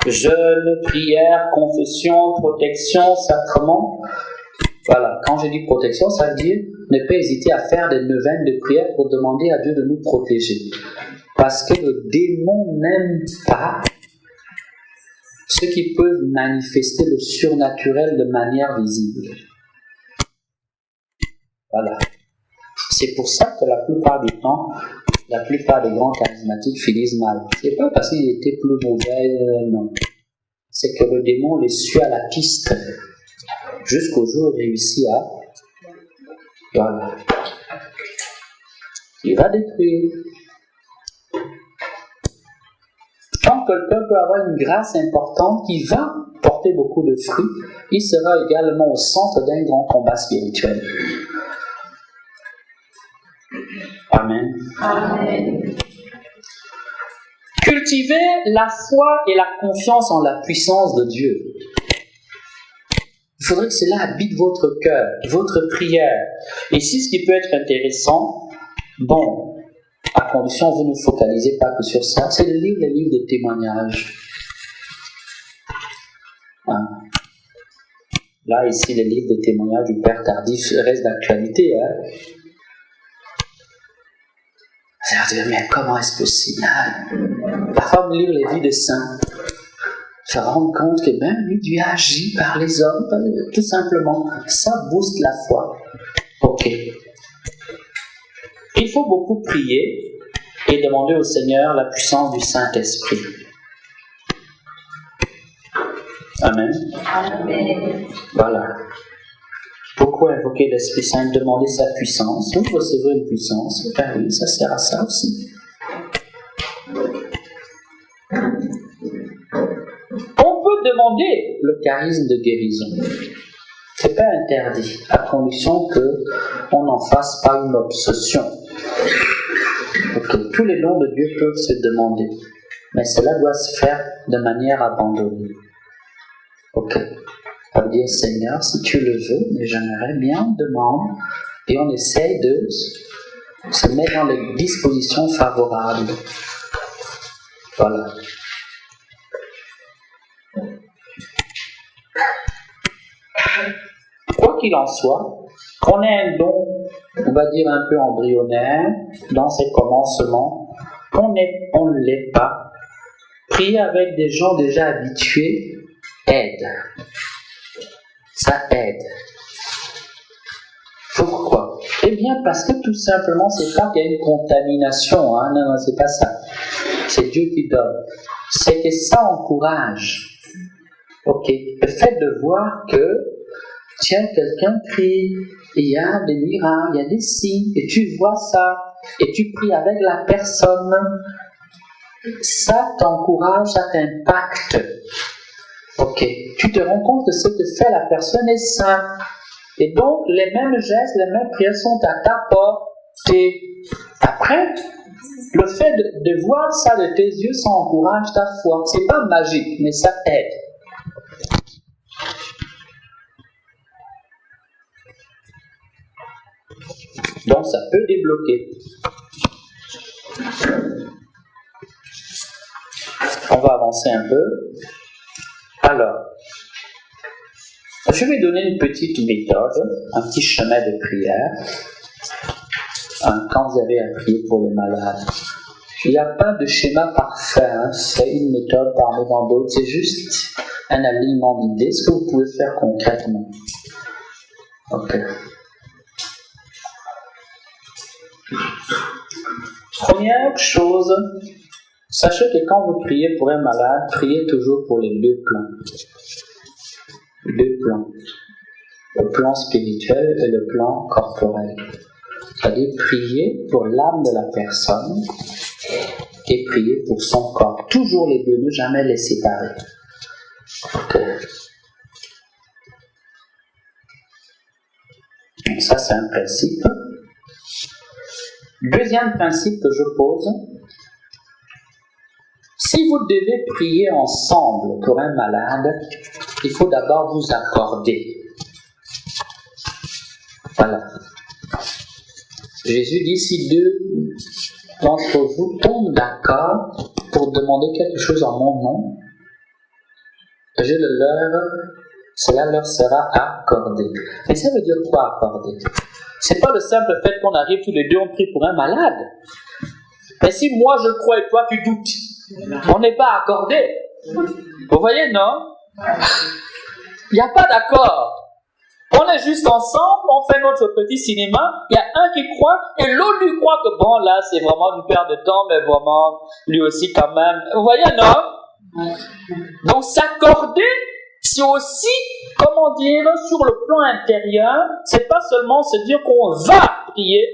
Jeûne, prière, confession, protection, sacrement. Voilà, quand je dis protection, ça veut dire ne pas hésiter à faire des neuvaines de prière pour demander à Dieu de nous protéger. Parce que le démon n'aime pas ceux qui peuvent manifester le surnaturel de manière visible. Voilà. C'est pour ça que la plupart du temps, la plupart des grands charismatiques finissent mal. C'est pas parce qu'ils étaient plus mauvais, non. C'est que le démon les suit à la piste. Jusqu'au jour où il réussit à... Voilà. Il va détruire. Quand quelqu'un peut avoir une grâce importante qui va porter beaucoup de fruits, il sera également au centre d'un grand combat spirituel. Amen. Amen. Cultivez la foi et la confiance en la puissance de Dieu. Il faudrait que cela habite votre cœur, votre prière. Et si ce qui peut être intéressant, bon, à condition que vous ne focalisez pas que sur ça, c'est de lire les livres de témoignages. Hein? Là, ici, les livres de témoignages du Père Tardif restent d'actualité. Hein? Mais comment est-ce possible? Parfois, lire les vies des saints, se rendre compte que même lui, Dieu agit par les hommes, tout simplement. Ça booste la foi. Ok. Il faut beaucoup prier et demander au Seigneur la puissance du Saint-Esprit. Amen. Amen. Voilà. Beaucoup invoquer l'Esprit Saint, demander sa puissance. Vous recevez une puissance, ben oui, ça sert à ça aussi. On peut demander le charisme de guérison. C'est pas interdit, à condition qu'on n'en fasse pas une obsession. Tous les dons de Dieu peuvent se demander, mais cela doit se faire de manière abandonnée. Ok. Ça veut dire, Seigneur, si tu le veux, mais j'aimerais bien, on demande, et on essaye de se mettre dans les dispositions favorables. Voilà. Quoi qu'il en soit, qu'on ait un don, on va dire un peu embryonnaire, dans ses commencements, qu'on ne l'ait pas, prier avec des gens déjà habitués aide. Ça aide. Pourquoi? Eh bien, parce que tout simplement, c'est pas qu'il y a une contamination, hein? Non, c'est pas ça. C'est Dieu qui donne. C'est que ça encourage. Ok. Le fait de voir que, tiens, quelqu'un prie, il y a des miracles, il y a des signes, et tu vois ça, et tu pries avec la personne, ça t'encourage, ça t'impacte. Ok, tu te rends compte que ce que fait la personne est sain. Et donc, les mêmes gestes, les mêmes prières sont à ta portée. Après, Le fait de voir ça de tes yeux, ça encourage ta foi. C'est pas magique, mais ça aide. Donc ça peut débloquer. On va avancer un peu. Alors, je vais donner une petite méthode, un petit chemin de prière. Quand vous avez à prier pour les malades, il n'y a pas de schéma parfait, hein. C'est une méthode parmi dans d'autres, c'est juste un alignement d'idées, ce que vous pouvez faire concrètement. Ok. Première chose, sachez que quand vous priez pour un malade, priez toujours pour les deux plans. Deux plans. Le plan spirituel et le plan corporel. C'est-à-dire prier pour l'âme de la personne et prier pour son corps. Toujours les deux, ne jamais les séparer. Okay. Donc ça, c'est un principe. Deuxième principe que je pose, si vous devez prier ensemble pour un malade, il faut d'abord vous accorder. Voilà. Jésus dit, si deux d'entre vous tombent d'accord pour demander quelque chose en mon nom, cela leur sera accordé. Mais ça veut dire quoi accorder? C'est pas le simple fait qu'on arrive tous les deux, on prie pour un malade. Mais si moi je crois et toi tu doutes, on n'est pas accordé. Vous voyez, non? Il n'y a pas d'accord. On est juste ensemble, on fait notre petit cinéma, il y a un qui croit et l'autre lui croit que bon là c'est vraiment une perte de temps, mais vraiment lui aussi quand même. Vous voyez, non? Donc s'accorder, c'est aussi, comment dire, sur le plan intérieur, c'est pas seulement se dire qu'on va prier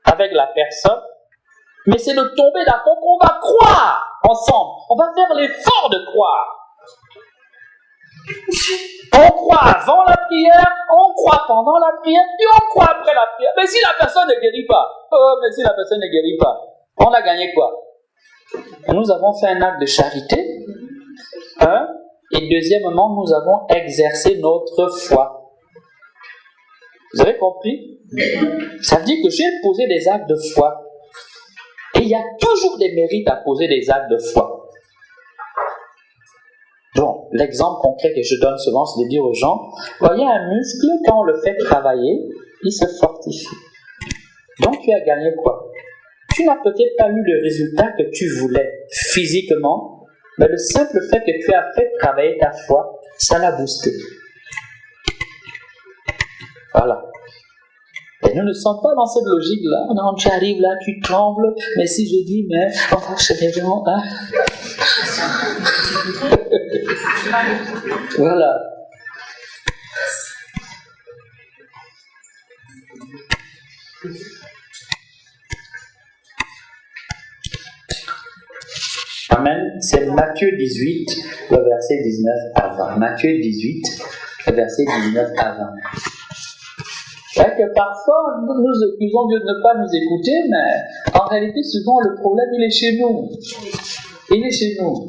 avec la personne, mais c'est de tomber d'accord qu'on va croire ensemble. On va faire l'effort de croire. On croit avant la prière, on croit pendant la prière, et on croit après la prière. Mais si la personne ne guérit pas, on a gagné quoi? Nous avons fait un acte de charité, hein? Et deuxièmement, nous avons exercé notre foi. Vous avez compris? Ça veut dire que j'ai posé des actes de foi. Et il y a toujours des mérites à poser des actes de foi. Donc, l'exemple concret que je donne souvent, c'est de dire aux gens, voyez un muscle, quand on le fait travailler, il se fortifie. Donc, tu as gagné quoi? Tu n'as peut-être pas eu le résultat que tu voulais physiquement, mais le simple fait que tu as fait travailler ta foi, ça l'a boosté. Voilà. Et nous ne sommes pas dans cette logique-là. Non, tu arrives là, tu trembles, mais si je dis, mais enfin, je sais vraiment, hein? Voilà. Amen. C'est Matthieu 18, le verset 19 à 20. Matthieu 18, le verset 19 à 20. C'est vrai que parfois, nous accusons Dieu de ne pas nous écouter, mais en réalité, souvent, le problème, il est chez nous. Il est chez nous.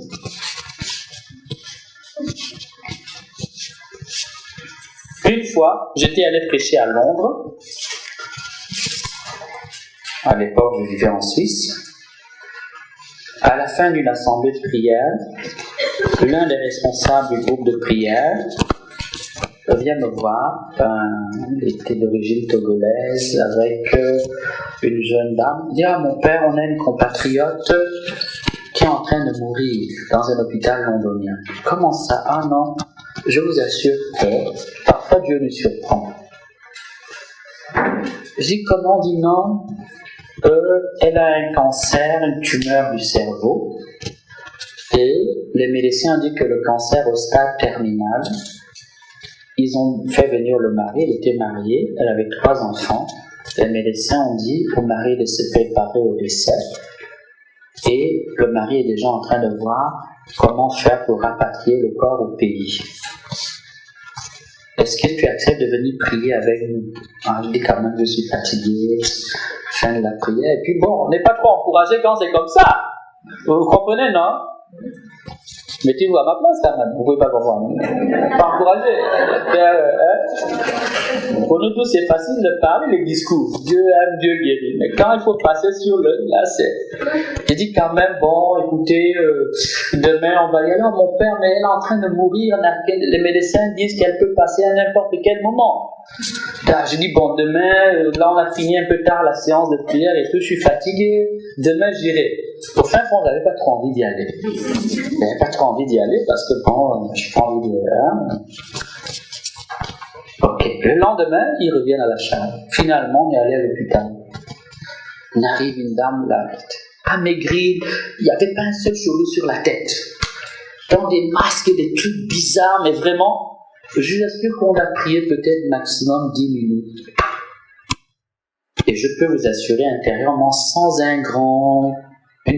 Une fois, j'étais allé prêcher à Londres. À l'époque, je vivais en Suisse. À la fin d'une assemblée de prière, l'un des responsables du groupe de prière vient me voir. Il était d'origine togolaise avec une jeune dame. Il dit, ah, mon père, on a une compatriote qui est en train de mourir dans un hôpital londonien. Comment ça? Ah non, je vous assure que parfois Dieu nous surprend. Je dis, comment? Dit non. Elle a un cancer, une tumeur du cerveau, et les médecins ont dit que le cancer au stade terminal. Ils ont fait venir le mari, elle était mariée, elle avait 3 enfants. Les médecins ont dit au mari de se préparer au décès, et le mari est déjà en train de voir comment faire pour rapatrier le corps au pays. Est-ce que tu acceptes de venir prier avec nous? Je dis quand même, je suis fatigué, Fin de la prière. Et puis bon, on n'est pas trop encouragé quand c'est comme ça. Vous comprenez, non? Mettez-vous à ma place quand même. Vous ne pouvez pas comprendre. Pas encouragé. Pour nous tous, c'est facile de parler les discours. Dieu aime, Dieu guérit. Mais quand il faut passer sur le... Là, c'est... Il dit quand même, bon, écoutez, demain on va y aller. Oh, mon père, mais elle est en train de mourir. Les médecins disent qu'elle peut passer à n'importe quel moment. Je dis, bon, demain, là on a fini un peu tard la séance de prière et tout, je suis fatigué. Demain, j'irai. Au fin fond, j'avais pas trop envie d'y aller. J'avais pas trop envie d'y aller parce que bon, je n'ai pas envie de... Hein. Ok. Le lendemain, ils reviennent à la chambre. Finalement, on est allé à l'hôpital. On arrive une dame là, amaigrie, il n'y avait pas un seul cheveu sur la tête. Dans des masques et des trucs bizarres, mais vraiment, je vous assure qu'on a prié peut-être maximum 10 minutes. Et je peux vous assurer intérieurement, sans une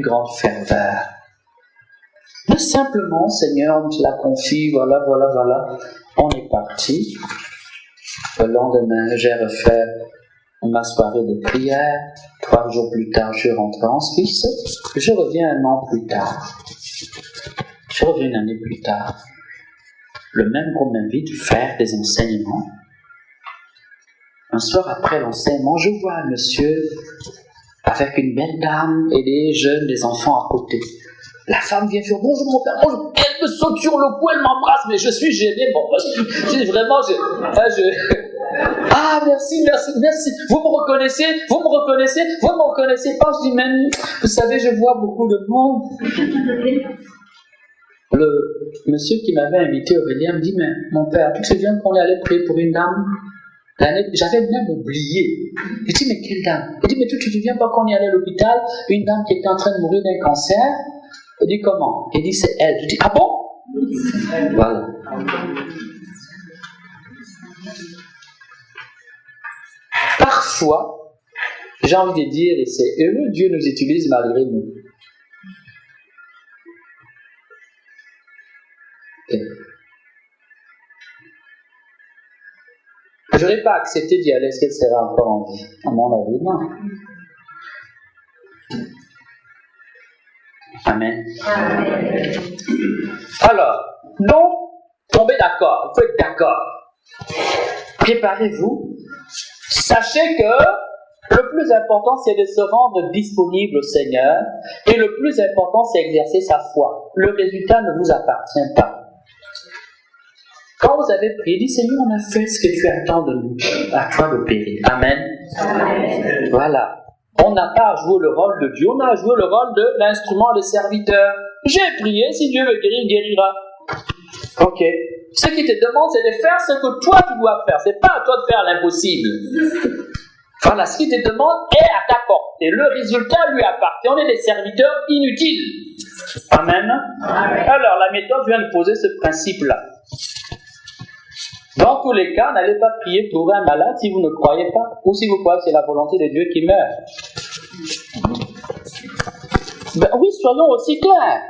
grande ferveur. Mais simplement, Seigneur, on te la confie, voilà. On est parti. Le lendemain, j'ai refait ma soirée de prière. 3 jours plus tard, je suis rentré en Suisse. Je reviens un an plus tard. Je reviens une année plus tard. Le même groupe m'invite à faire des enseignements. Un soir après l'enseignement, je vois un monsieur avec une belle dame et des jeunes, des enfants à côté. La femme vient faire bonjour mon père, bonjour. Elle me saute sur le cou, elle m'embrasse, mais je suis gêné. Bon, vraiment, ah, merci. Vous me reconnaissez pas. Je dis, même, vous savez, je vois beaucoup de monde. Le monsieur qui m'avait invité, Aurélien, me dit, mais mon père, tu te souviens qu'on est allé prier pour une dame? J'avais même oublié. Je dis, mais quelle dame? Il dit, mais tu te souviens pas qu'on est allé à l'hôpital, une dame qui était en train de mourir d'un cancer? Il dit, comment? Il dit, c'est elle. Je dis, ah bon? Voilà. Parfois, j'ai envie de dire, et c'est heureux, Dieu nous utilise malgré nous. Okay. Je n'aurais pas accepté d'y aller, est-ce qu'elle serait encore en vie? À mon avis, non. Amen. Alors, donc, tombez d'accord, il faut être d'accord. Préparez-vous. Sachez que le plus important, c'est de se rendre disponible au Seigneur. Et le plus important, c'est exercer sa foi. Le résultat ne vous appartient pas. Quand vous avez prié, dites, Seigneur, on a fait ce que tu attends de nous. À toi d'opérer. Amen. Amen. Voilà. On n'a pas à jouer le rôle de Dieu, on a à jouer le rôle de l'instrument de serviteur. J'ai prié, si Dieu veut guérir, il guérira. Ok. Ce qu'il te demande, c'est de faire ce que toi tu dois faire. C'est pas à toi de faire l'impossible. Voilà, ce qu'il te demande est à ta portée. Le résultat lui appartient. On est des serviteurs inutiles. Amen. Amen. Alors, la méthode vient de poser ce principe-là. Dans tous les cas, n'allez pas prier pour un malade si vous ne croyez pas, ou si vous croyez que c'est la volonté de Dieu qui meurt. Ben oui, soyons aussi clairs.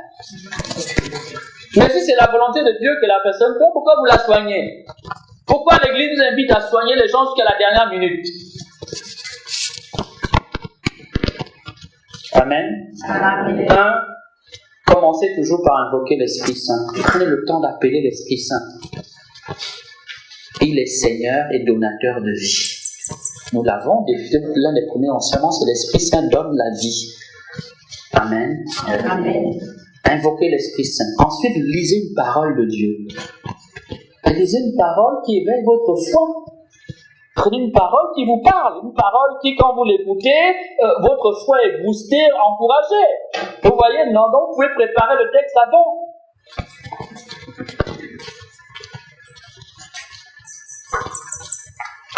Mais si c'est la volonté de Dieu que la personne peut, pourquoi vous la soignez? Pourquoi l'Église nous invite à soigner les gens jusqu'à la dernière minute? Amen. Amen. Commencez toujours par invoquer l'Esprit Saint. Prenez le temps d'appeler l'Esprit Saint. Il est Seigneur et donateur de vie. Nous l'avons, l'un des premiers enseignements, c'est l'Esprit Saint donne la vie. Amen. Amen. Invoquez l'Esprit Saint. Ensuite, lisez une parole de Dieu. Lisez une parole qui éveille votre foi. Prenez une parole qui vous parle, une parole qui, quand vous l'écoutez, votre foi est boostée, encouragée. Vous voyez, non, donc vous pouvez préparer le texte avant.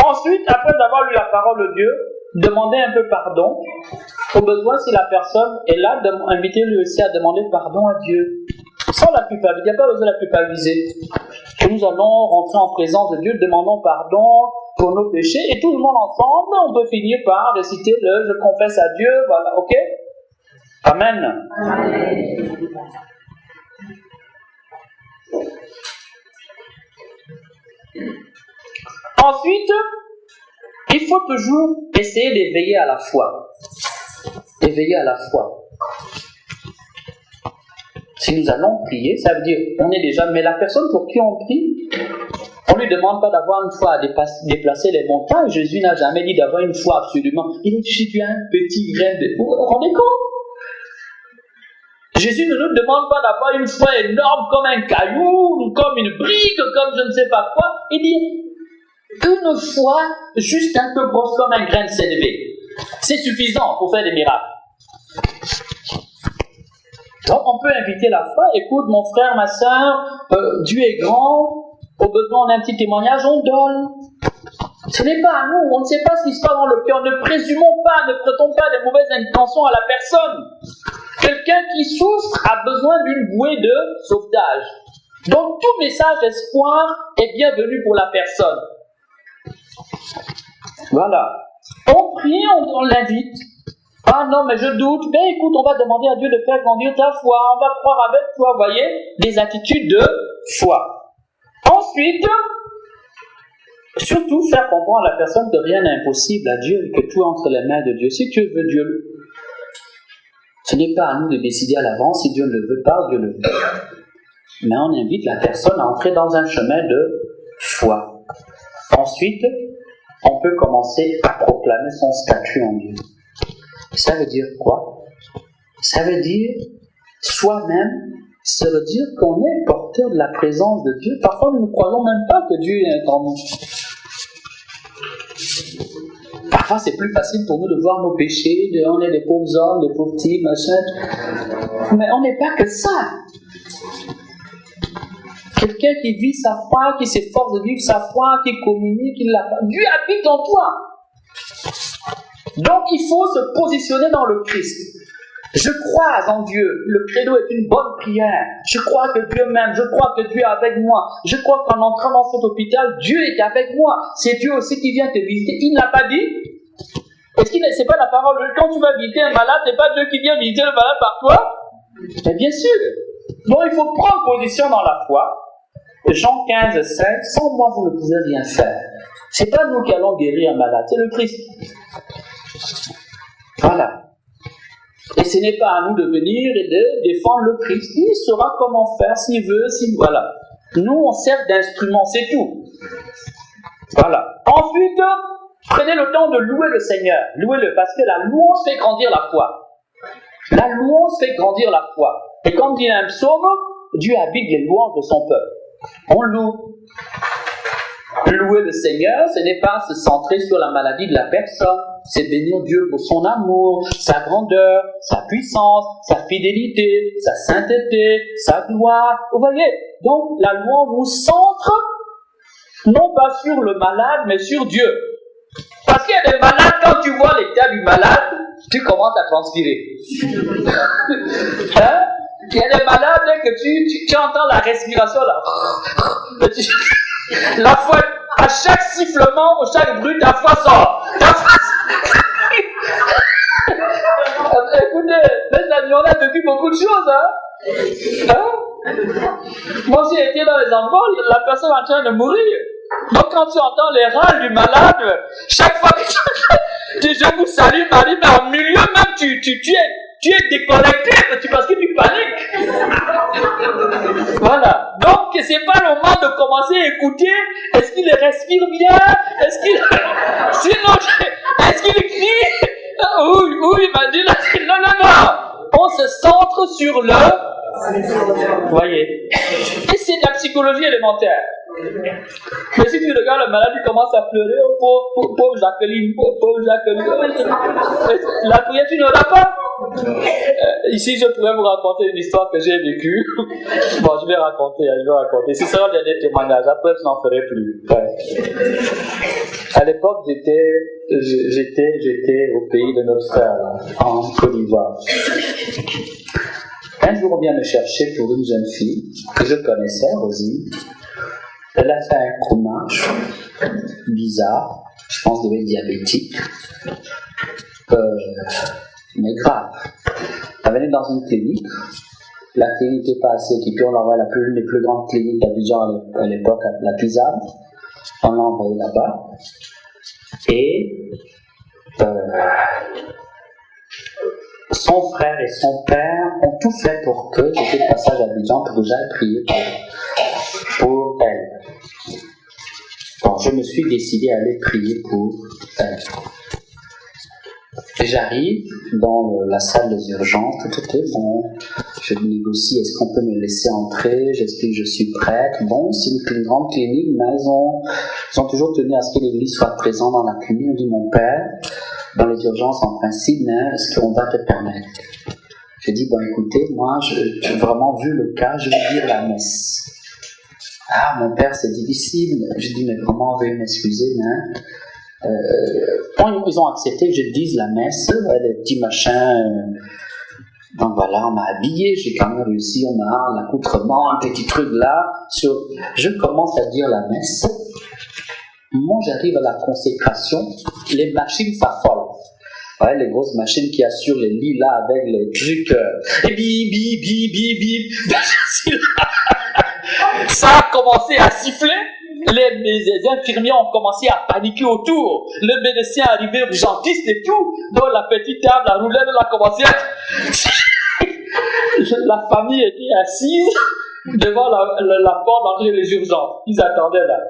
Ensuite, après avoir lu la parole de Dieu, demandez un peu pardon. Au besoin, si la personne est là, invitez-lui aussi à demander pardon à Dieu. Sans la culpabiliser, il n'y a pas besoin de la culpabiliser. Nous allons rentrer en présence de Dieu, demandons pardon pour nos péchés, et tout le monde ensemble, on peut finir par réciter le « Je confesse à Dieu », voilà, ok? Amen. Amen. Ensuite, Il faut toujours essayer d'éveiller à la foi. Éveiller à la foi. Si nous allons prier, ça veut dire, on est déjà, mais la personne pour qui on prie, on ne lui demande pas d'avoir une foi à déplacer les montagnes. Jésus n'a jamais dit d'avoir une foi absolument. Il dit, si tu as un petit grain de... Vous vous rendez compte? Jésus ne nous demande pas d'avoir une foi énorme comme un caillou, ou comme une brique, comme je ne sais pas quoi. Il dit, une foi juste un peu grosse comme un grain de sénévé. C'est suffisant pour faire des miracles. Donc on peut inviter la foi. Écoute mon frère, ma soeur, Dieu est grand. Au besoin d'un petit témoignage, on donne. Ce n'est pas à nous, on ne sait pas ce qui se passe dans le cœur. Ne présumons pas, ne prêtons pas de mauvaises intentions à la personne. Quelqu'un qui souffre a besoin d'une bouée de sauvetage. Donc tout message d'espoir est bienvenu pour la personne. Voilà. On prie, on l'invite. Ah non, mais je doute. Ben écoute, on va demander à Dieu de faire grandir ta foi. On va croire avec toi, voyez, des attitudes de foi. Ensuite, surtout faire comprendre à la personne que rien n'est impossible à Dieu et que tout est entre les mains de Dieu. Si Dieu veut, Dieu le... Ce n'est pas à nous de décider à l'avance. Si Dieu ne le veut pas, Dieu le veut. Mais on invite la personne à entrer dans un chemin de foi. Ensuite, on peut commencer à proclamer son statut en Dieu. Ça veut dire quoi? Ça veut dire soi-même se dire qu'on est porteur de la présence de Dieu. Parfois, nous ne croyons même pas que Dieu est en nous. Parfois, c'est plus facile pour nous de voir nos péchés, on est des pauvres hommes, des pauvres petits, machin. Mais on n'est pas que ça. Quelqu'un qui vit sa foi, qui s'efforce de vivre sa foi, qui communique, qui l'a... Dieu habite en toi. Donc, il faut se positionner dans le Christ. Je crois en Dieu. Le credo est une bonne prière. Je crois que Dieu m'aime. Je crois que Dieu est avec moi. Je crois qu'en entrant dans cet hôpital, Dieu est avec moi. C'est Dieu aussi qui vient te visiter. Il ne l'a pas dit? Est-ce qu'il c'est pas la parole? Quand tu vas visiter un malade, c'est pas Dieu qui vient visiter le malade par toi? Mais bien sûr. Donc, il faut prendre position dans la foi. Jean 15, 5. Sans moi, vous ne pouvez rien faire. C'est pas nous qui allons guérir un malade. C'est le Christ. Voilà. Et ce n'est pas à nous de venir et de défendre le Christ. Il saura comment faire s'il veut, voilà. Nous, on sert d'instrument, c'est tout. Voilà. Ensuite, prenez le temps de louer le Seigneur. Louez-le, parce que la louange fait grandir la foi. La louange fait grandir la foi. Et comme dit un psaume, Dieu habite les louanges de son peuple. On loue. Louer le Seigneur, ce n'est pas se centrer sur la maladie de la personne, c'est bénir Dieu pour son amour, sa grandeur, sa puissance, sa fidélité, sa sainteté, sa gloire. Vous voyez, donc la louange nous centre, non pas sur le malade, mais sur Dieu. Parce qu'il y a des malades, quand tu vois l'état du malade, tu commences à transpirer. Hein? Il y a des malades que tu entends la respiration là. La foi, à chaque sifflement, à chaque bruit, ta foi sort. Écoutez, les amis, on a vécu beaucoup de choses, hein? Moi, j'ai été dans les endroits où la personne est en train de mourir. Donc, quand tu entends les râles du malade, chaque fois que tu dis je vous salue, Marie, mais en milieu même, tu es déconnecté parce que tu paniques. Voilà. Donc, c'est pas le moment de commencer à écouter. Est-ce qu'il respire bien? Est-ce qu'il crie? Oui, il m'a dit non. On se centre sur le... Vous voyez. Et c'est de la psychologie élémentaire. Mais si tu regardes le malade, il commence à pleurer, oh, pauvre Jacqueline, pauvre Jacqueline. La prière, tu n'auras pas. Ici, je pourrais vous raconter une histoire que j'ai vécue. Bon, je vais raconter. Ce sera le dernier témoignage. Après, je n'en ferai plus. Ouais. À l'époque, j'étais au pays de notre frère, en Côte d'Ivoire. Un jour, on vient me chercher pour une jeune fille que je connaissais, Rosine. Elle a fait un coma bizarre, je pense qu'elle devait être diabétique, mais grave. Elle venait dans une clinique, la clinique n'était pas assez équipée, on l'envoie à l'une des plus grandes cliniques d'Abidjan à l'époque, la Pisane, on l'a envoyée là-bas. Et son frère et son père ont tout fait pour que j'étais de passage à Abidjan pour que j'aille prier pour elle. Bon, je me suis décidé à aller prier pour elle. J'arrive dans la salle des urgences, tout était bon. Je négocie, est-ce qu'on peut me laisser entrer? J'explique, je suis prête. Bon, c'est une grande clinique, mais ils ont toujours tenu à ce que l'église soit présente dans la clinique. On dit, mon père, dans les urgences en principe, mais est-ce qu'on va te permettre? J'ai dit, bon écoutez, moi, j'ai vraiment vu le cas, je vais dire la messe. Ah, mon père, c'est difficile. J'ai dit, mais vraiment, veuillez m'excuser, mais... ils ont accepté que je dise la messe, des petits machins. Donc voilà, on m'a habillé, j'ai quand même réussi, on a un accoutrement, un petit truc là. Je commence à dire la messe. Moi, j'arrive à la consécration, les machines s'affolent. Ouais, les grosses machines qui assurent les lits là avec les trucs. Et bip, bip, bip, bip, bip. Ça a commencé à siffler. Les infirmiers ont commencé à paniquer autour. Le médecin est arrivé, urgentiste et tout. Donc la petite table, la roulette, elle a commencé à... La famille était assise devant la porte d'entrée des urgences. Ils attendaient là.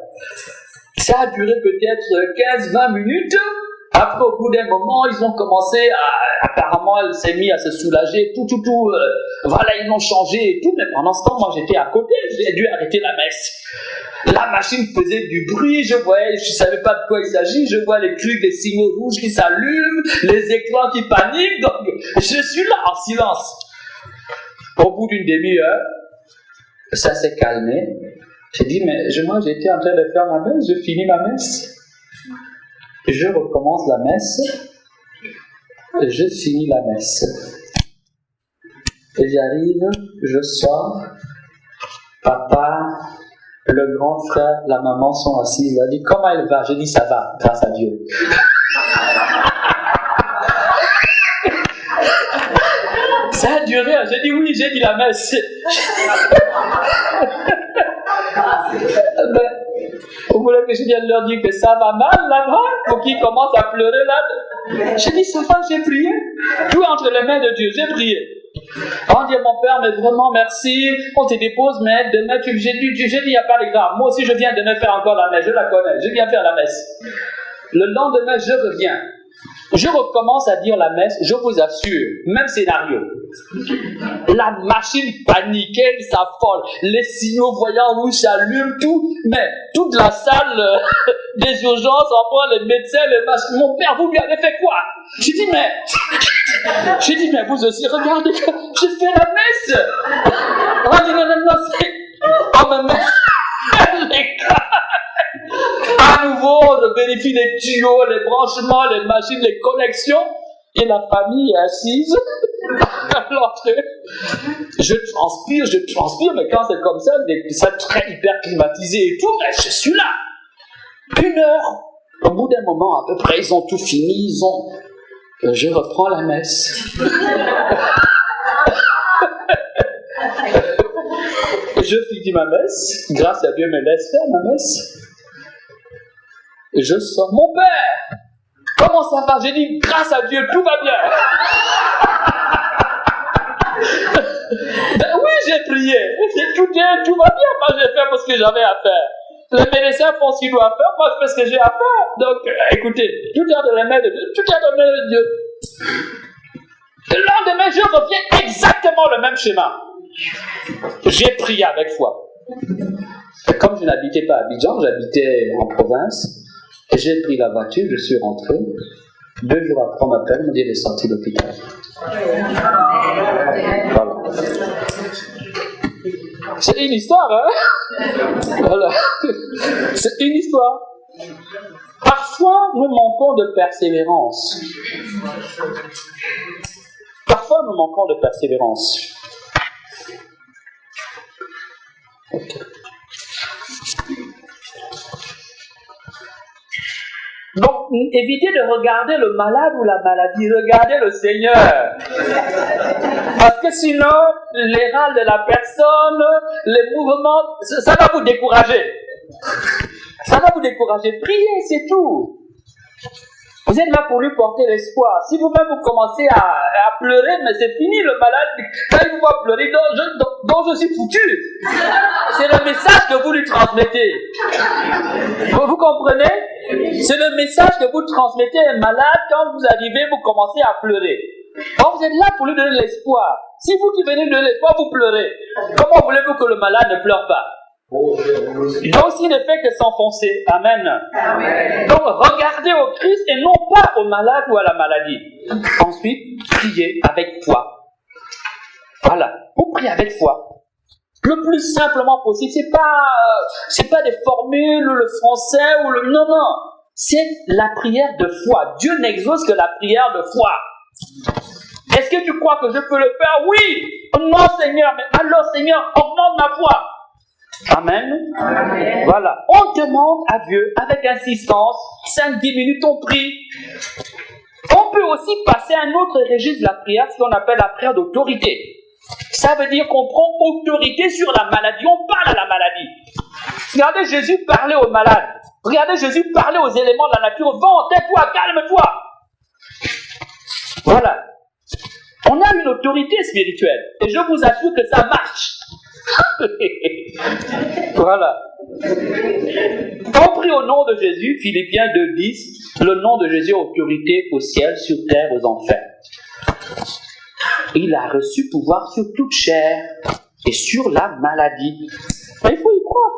Ça a duré peut-être 15-20 minutes. Après, au bout d'un moment, ils ont commencé à... Apparemment, elle s'est mise à se soulager. Voilà, ils l'ont changé et tout. Mais pendant ce temps, moi, j'étais à côté. J'ai dû arrêter la messe. La machine faisait du bruit. Je savais pas de quoi il s'agit. Je vois les trucs, les signaux rouges qui s'allument, les écrans qui paniquent. Donc, je suis là en silence. Au bout d'une demi-heure, ça s'est calmé. J'ai dit, mais moi, j'étais en train de faire ma messe. Je finis ma messe. Je recommence la messe, je finis la messe. Et j'arrive, je sors, papa, le grand frère, la maman sont assis. Il a dit, comment elle va? J'ai dit, ça va, grâce à Dieu. Ça a duré, j'ai dit oui, j'ai dit la messe. Vous voulez que je vienne leur dire que ça va mal là-bas pour qu'ils commencent à pleurer là? J'ai dit, ça va, j'ai prié. Tout entre les mains de Dieu, j'ai prié. On dit, mon père, mais vraiment merci, on te dépose, mais demain, j'ai dit, il n'y a pas de grave. Moi aussi, je viens demain faire encore la messe, je la connais, je viens faire la messe. Le lendemain, je reviens. Je recommence à dire la messe, je vous assure, même scénario. La machine paniquée, elle s'affole, les signaux voyants rouges s'allument, tout, mais toute la salle des urgences, encore les médecins, les machines. Mon père, vous lui avez fait quoi? J'ai dit, mais vous aussi, regardez, je fais la messe. On dit, non, c'est... On me met les gars. À nouveau, on vérifie les tuyaux, les branchements, les machines, les connexions. Et la famille est assise à l'entrée. Je transpire, mais quand c'est comme ça, c'est très hyper climatisé et tout, mais je suis là. 1 heure. Au bout d'un moment, à peu près, ils ont tout fini, je reprends la messe. Je finis ma messe. Grâce à Dieu, me laisse faire ma messe. Je sors. Mon père, comment ça va? J'ai dit, grâce à Dieu, tout va bien. Ben oui, j'ai prié. Tout va bien. Moi, j'ai fait ce que j'avais à faire. Les médecins font ce qu'ils doivent faire. Moi, je fais ce que j'ai à faire. Donc, écoutez, tout est dans les mains de Dieu. Tout est dans les mains de Dieu. Le lendemain, je reviens exactement le même schéma. J'ai prié avec foi. Et comme je n'habitais pas à Abidjan, j'habitais en province. Et j'ai pris la voiture, je suis rentré. 2 jours après, on m'appelle, on me dit qu'il est sorti de l'hôpital. Voilà. C'est une histoire, hein? Voilà. C'est une histoire. Parfois, nous manquons de persévérance. Parfois, nous manquons de persévérance. Okay. Donc, évitez de regarder le malade ou la maladie, regardez le Seigneur. Parce que sinon, les râles de la personne, les mouvements, ça va vous décourager. Ça va vous décourager. Priez, c'est tout. Vous êtes là pour lui porter l'espoir. Si vous-même vous commencez à pleurer, mais c'est fini, le malade, quand il vous voit pleurer, donc je suis foutu. C'est le message que vous lui transmettez. Vous comprenez? C'est le message que vous transmettez à un malade quand vous arrivez, vous commencez à pleurer. Donc vous êtes là pour lui donner de l'espoir. Si vous qui venez lui donner de l'espoir, vous pleurez. Comment voulez-vous que le malade ne pleure pas? Donc s'il ne fait que s'enfoncer. Amen. Amen. Donc regardez au Christ et non pas au malade ou à la maladie. Ensuite, priez avec foi. Voilà, vous priez avec foi. Le plus simplement possible. C'est pas des formules, le français ou le... Non. C'est la prière de foi. Dieu n'exauce que la prière de foi. Est-ce que tu crois que je peux le faire? Oui. Non, Seigneur. Mais alors, Seigneur, augmente ma foi. Amen. Amen. Voilà. On demande à Dieu avec insistance. 5-10 minutes, on prie. On peut aussi passer à un autre registre de la prière, ce qu'on appelle la prière d'autorité. Ça veut dire qu'on prend autorité sur la maladie. On parle à la maladie. Regardez Jésus parler aux malades. Regardez Jésus parler aux éléments de la nature. Vent, tais-toi, calme-toi. Voilà. On a une autorité spirituelle. Et je vous assure que ça marche. Voilà. On prie au nom de Jésus, Philippiens 2,10, le nom de Jésus, autorité au ciel, sur terre, aux enfers. Il a reçu pouvoir sur toute chair et sur la maladie. Mais il faut y croire.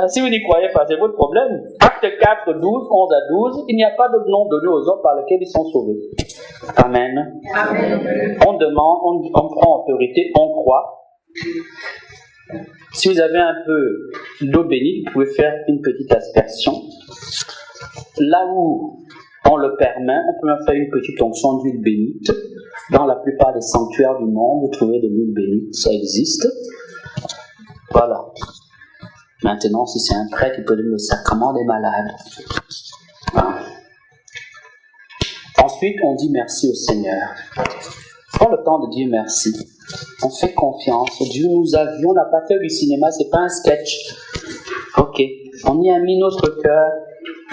Si vous n'y croyez pas, c'est votre problème. Acte 4, 12, 11 à 12, il n'y a pas de nom donné aux hommes par lesquels ils sont sauvés. Amen. Amen. On demande, on prend autorité, on croit. Si vous avez un peu d'eau bénite, vous pouvez faire une petite aspersion. Là où on le permet, on peut même faire une petite onction d'huile bénite. Dans la plupart des sanctuaires du monde, vous trouvez de l'huile bénite, ça existe. Voilà. Maintenant, si c'est un prêtre, il peut donner le sacrement des malades. Voilà. Ensuite, on dit merci au Seigneur. Prends le temps de dire merci. On fait confiance. Dieu nous a vus, on n'a pas fait du cinéma, c'est pas un sketch. Ok, on y a mis notre cœur.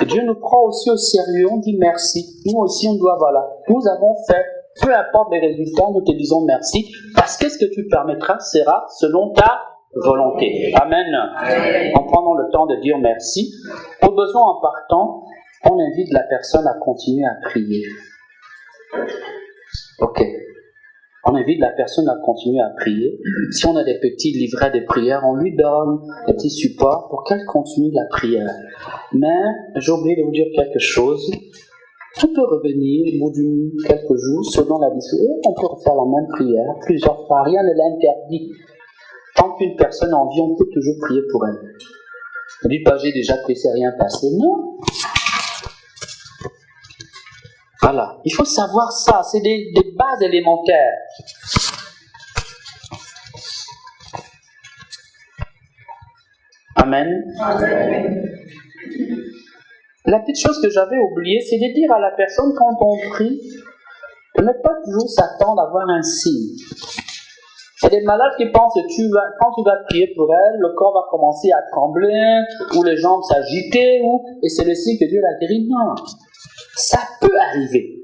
Dieu nous prend aussi au sérieux, on dit merci. Nous aussi, on doit, voilà. Nous avons fait, peu importe les résultats, nous te disons merci, parce que ce que tu permettras sera selon ta volonté. Amen. En prenant le temps de dire merci, au besoin en partant, on invite la personne à continuer à prier. Ok. On invite la personne à continuer à prier. Si on a des petits livrets de prière, on lui donne des petits supports pour qu'elle continue la prière. Mais j'ai oublié de vous dire quelque chose. Tout peut revenir au bout de quelques jours, selon la discussion. On peut refaire la même prière plusieurs fois. Rien ne l'interdit. Tant qu'une personne en vie, on peut toujours prier pour elle. Ne dites pas, j'ai déjà prié, c'est rien passé. Non. Voilà, il faut savoir ça, c'est des bases élémentaires. Amen. Amen. La petite chose que j'avais oubliée, c'est de dire à la personne quand on prie, de ne pas toujours s'attendre à avoir un signe. Il y a des malades qui pensent que quand tu vas prier pour elle, le corps va commencer à trembler, ou les jambes s'agiter, et c'est le signe que Dieu l'a guéri. Non. Ça peut arriver.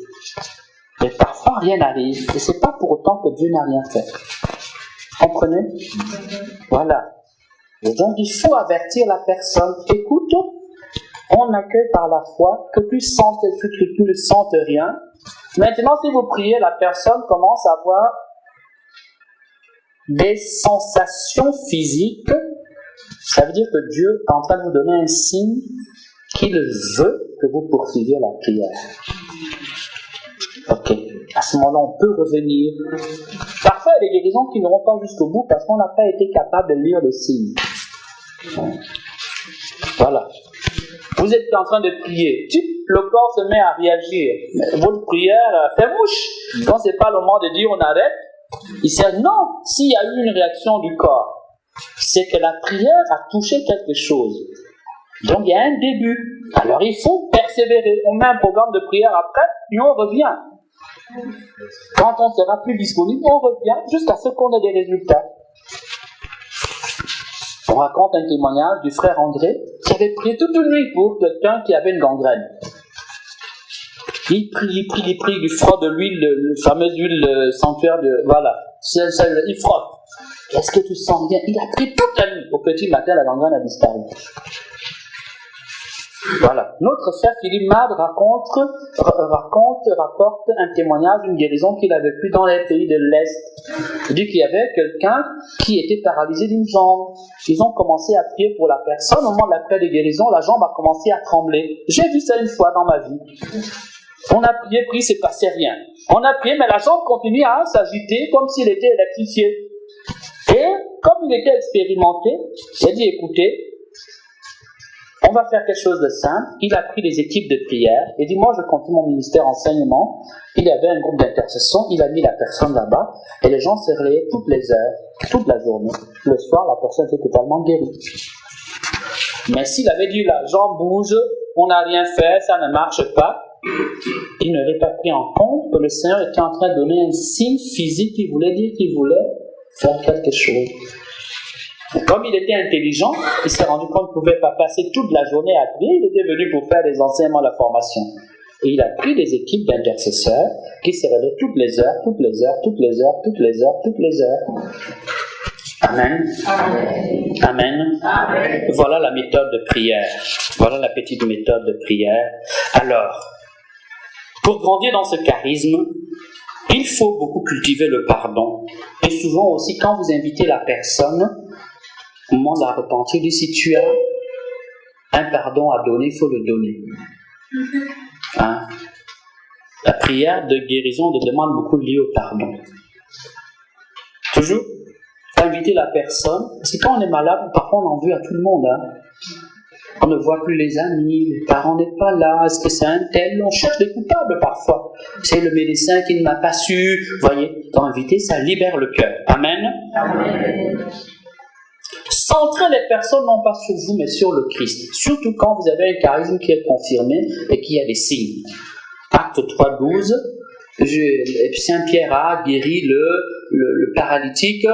Mais parfois, rien n'arrive. Et c'est pas pour autant que Dieu n'a rien fait. Comprenez? Voilà. Et donc, il faut avertir la personne. Écoute, on accueille par la foi que tu ne sentes rien. Maintenant, si vous priez, la personne commence à avoir des sensations physiques. Ça veut dire que Dieu est en train de vous donner un signe qu'il veut que vous poursuiviez la prière. Ok. À ce moment-là, on peut revenir. Parfois, il y a des guérisons qui n'iront pas jusqu'au bout parce qu'on n'a pas été capable de lire le signe. Voilà. Vous êtes en train de prier. Le corps se met à réagir. Votre prière fait mouche. Quand ce n'est pas le moment de dire on arrête, il sert non. S'il y a eu une réaction du corps, c'est que la prière a touché quelque chose. Donc il y a un début. Alors il faut persévérer. On met un programme de prière après, et on revient. Quand on sera plus disponible, on revient jusqu'à ce qu'on ait des résultats. On raconte un témoignage du frère André qui avait prié toute une nuit pour quelqu'un qui avait une gangrène. Il prie, il frotte de l'huile, la fameuse huile sanctuaire de... Voilà, il frotte. Est-ce que tu sens bien? Il a pris toute la nuit. Au petit matin, la gangrène a disparu. Voilà. Notre frère Philippe Mad rapporte un témoignage d'une guérison qu'il a vécue dans les pays de l'Est. Il dit qu'il y avait quelqu'un qui était paralysé d'une jambe. Ils ont commencé à prier pour la personne. Au moment de la prière de guérison, la jambe a commencé à trembler. J'ai vu ça une fois dans ma vie. On a prié, il ne s'est passé rien. On a prié, mais la jambe continue à s'agiter comme s'il était électrifié. Et comme il était expérimenté, il a dit, écoutez, on va faire quelque chose de simple. Il a pris les équipes de prière et dit, moi je continue mon ministère enseignement. Il y avait un groupe d'intercession, il a mis la personne là-bas et les gens se relayaient toutes les heures, toute la journée. Le soir, la personne était totalement guérie. Mais s'il avait dit, la jambe bouge, on n'a rien fait, ça ne marche pas, il n'aurait pas pris en compte que le Seigneur était en train de donner un signe physique qui voulait dire qu'il voulait faire quelque chose. Comme il était intelligent, il s'est rendu compte qu'il ne pouvait pas passer toute la journée à prier. Il était venu pour faire des enseignements, la formation. Et il a pris des équipes d'intercesseurs qui se relaient toutes les heures. Amen. Amen. Amen. Amen. Voilà la méthode de prière. Voilà la petite méthode de prière. Alors, pour grandir dans ce charisme, il faut beaucoup cultiver le pardon. Et souvent aussi, quand vous invitez la personne, au moment de la repentir, dit, si tu as un pardon à donner, il faut le donner. Hein? La prière de guérison demande beaucoup lié au pardon. Toujours inviter la personne, parce que quand on est malade, parfois on en veut à tout le monde. Hein? On ne voit plus les amis, les parents n'est pas là, est-ce que c'est un tel? On cherche des coupables parfois. C'est le médecin qui ne m'a pas su. Vous voyez, dans inviter, ça libère le cœur. Amen. Amen. Centrez les personnes non pas sur vous, mais sur le Christ. Surtout quand vous avez un charisme qui est confirmé et qui a des signes. Acte 3:12, Saint-Pierre a guéri le paralytique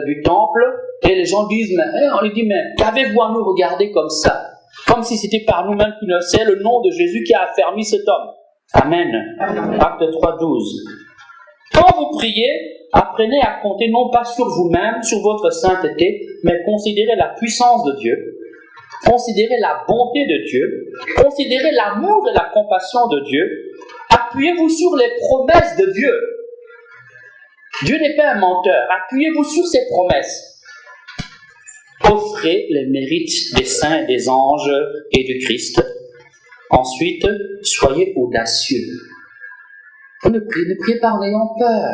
du temple, et les gens disent, on lui dit, mais qu'avez-vous à nous regarder comme ça? Comme si c'était par nous-mêmes qu'il ne sait le nom de Jésus qui a affermi cet homme. Amen. Amen. Acte 3:12. Quand vous priez, apprenez à compter non pas sur vous-même, sur votre sainteté, mais considérez la puissance de Dieu, considérez la bonté de Dieu, considérez l'amour et la compassion de Dieu, appuyez-vous sur les promesses de Dieu. Dieu n'est pas un menteur, appuyez-vous sur ses promesses. Offrez les mérites des saints, des anges et du Christ. Ensuite, soyez audacieux. Ne priez pas en ayant peur.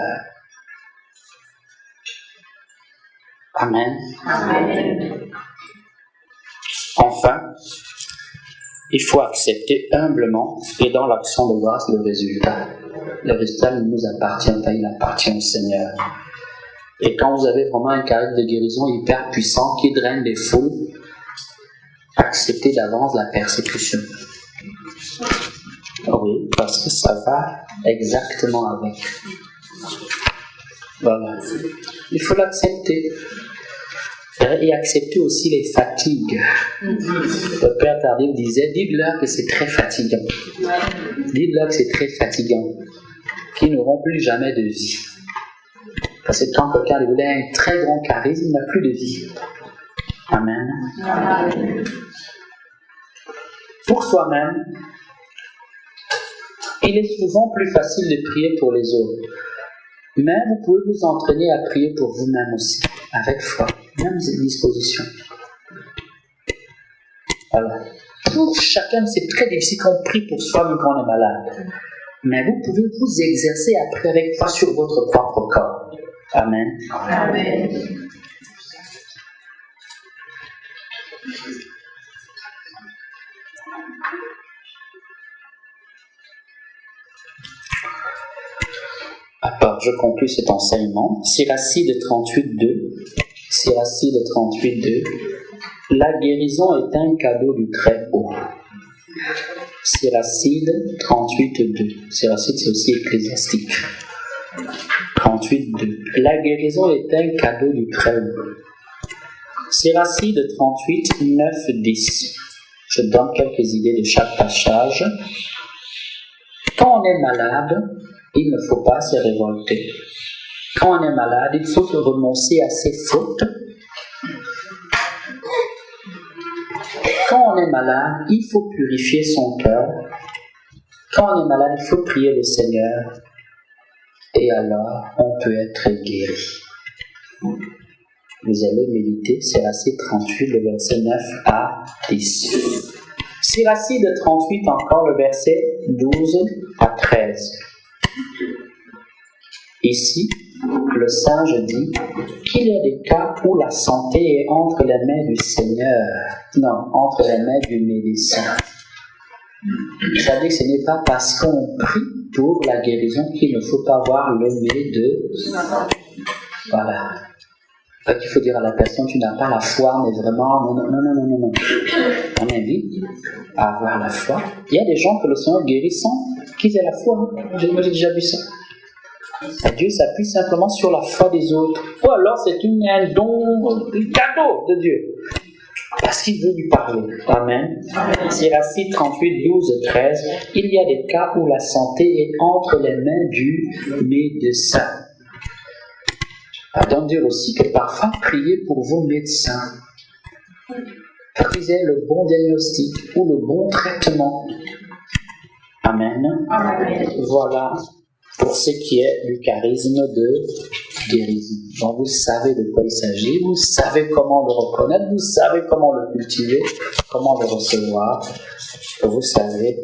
Amen. Amen. Enfin, il faut accepter humblement et dans l'action de voir le résultat. Le résultat ne nous appartient pas, il appartient au Seigneur. Et quand vous avez vraiment un charisme de guérison hyper puissant qui draine les foules, acceptez d'avance la persécution. Oui, parce que ça va exactement avec. Voilà. Il faut l'accepter. Et accepter aussi les fatigues. Le Père Tardif disait, dites-leur que c'est très fatigant. Dites-leur que c'est très fatigant. Qu'ils n'auront plus jamais de vie. Parce que quand quelqu'un a un très grand charisme, il n'a plus de vie. Amen. Amen. Pour soi-même, il est souvent plus facile de prier pour les autres. Mais vous pouvez vous entraîner à prier pour vous-même aussi, avec foi, même disposition. Voilà. Pour chacun, c'est très difficile qu'on prie pour soi même quand on est malade. Mais vous pouvez vous exercer à prier avec foi sur votre propre corps. Amen. Amen. Alors, je conclus cet enseignement. Siracide 38.2. Siracide 38.2. La guérison est un cadeau du Très-Haut. Siracide 38.2. Siracide, c'est aussi ecclésiastique. 38.2. La guérison est un cadeau du Très-Haut. Siracide 38.9.10. Je donne quelques idées de chaque passage. Quand on est malade, il ne faut pas se révolter. Quand on est malade, il faut renoncer à ses fautes. Quand on est malade, il faut purifier son cœur. Quand on est malade, il faut prier le Seigneur. Et alors, on peut être guéri. Vous allez méditer Sirachide 38, le verset 9 à 10. Sirachide 38, encore le verset 12 à 13. Ici, le sage dit qu'il y a des cas où la santé est entre les mains du Seigneur, non, entre les mains du médecin. C'est-à-dire que ce n'est pas parce qu'on prie pour la guérison qu'il ne faut pas voir le nez de... Voilà. Donc il faut dire à la personne, tu n'as pas la foi, mais vraiment, non. On invite à avoir la foi. Il y a des gens que le Seigneur guérit sans qu'ils aient la foi. Moi j'ai déjà vu ça. Dieu s'appuie simplement sur la foi des autres. Ou alors c'est un don, un cadeau de Dieu. Parce qu'il veut lui parler. Amen. Sirachide 38, 12, 13. Il y a des cas où la santé est entre les mains du médecin. Donc dire aussi que parfois, priez pour vos médecins. Priez le bon diagnostic ou le bon traitement. Amen. Amen. Voilà pour ce qui est du charisme de guérison. Donc vous savez de quoi il s'agit, vous savez comment le reconnaître, vous savez comment le cultiver, comment le recevoir, vous savez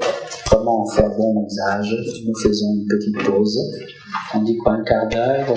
comment en faire bon usage. Nous faisons une petite pause. On dit quoi, un quart d'heure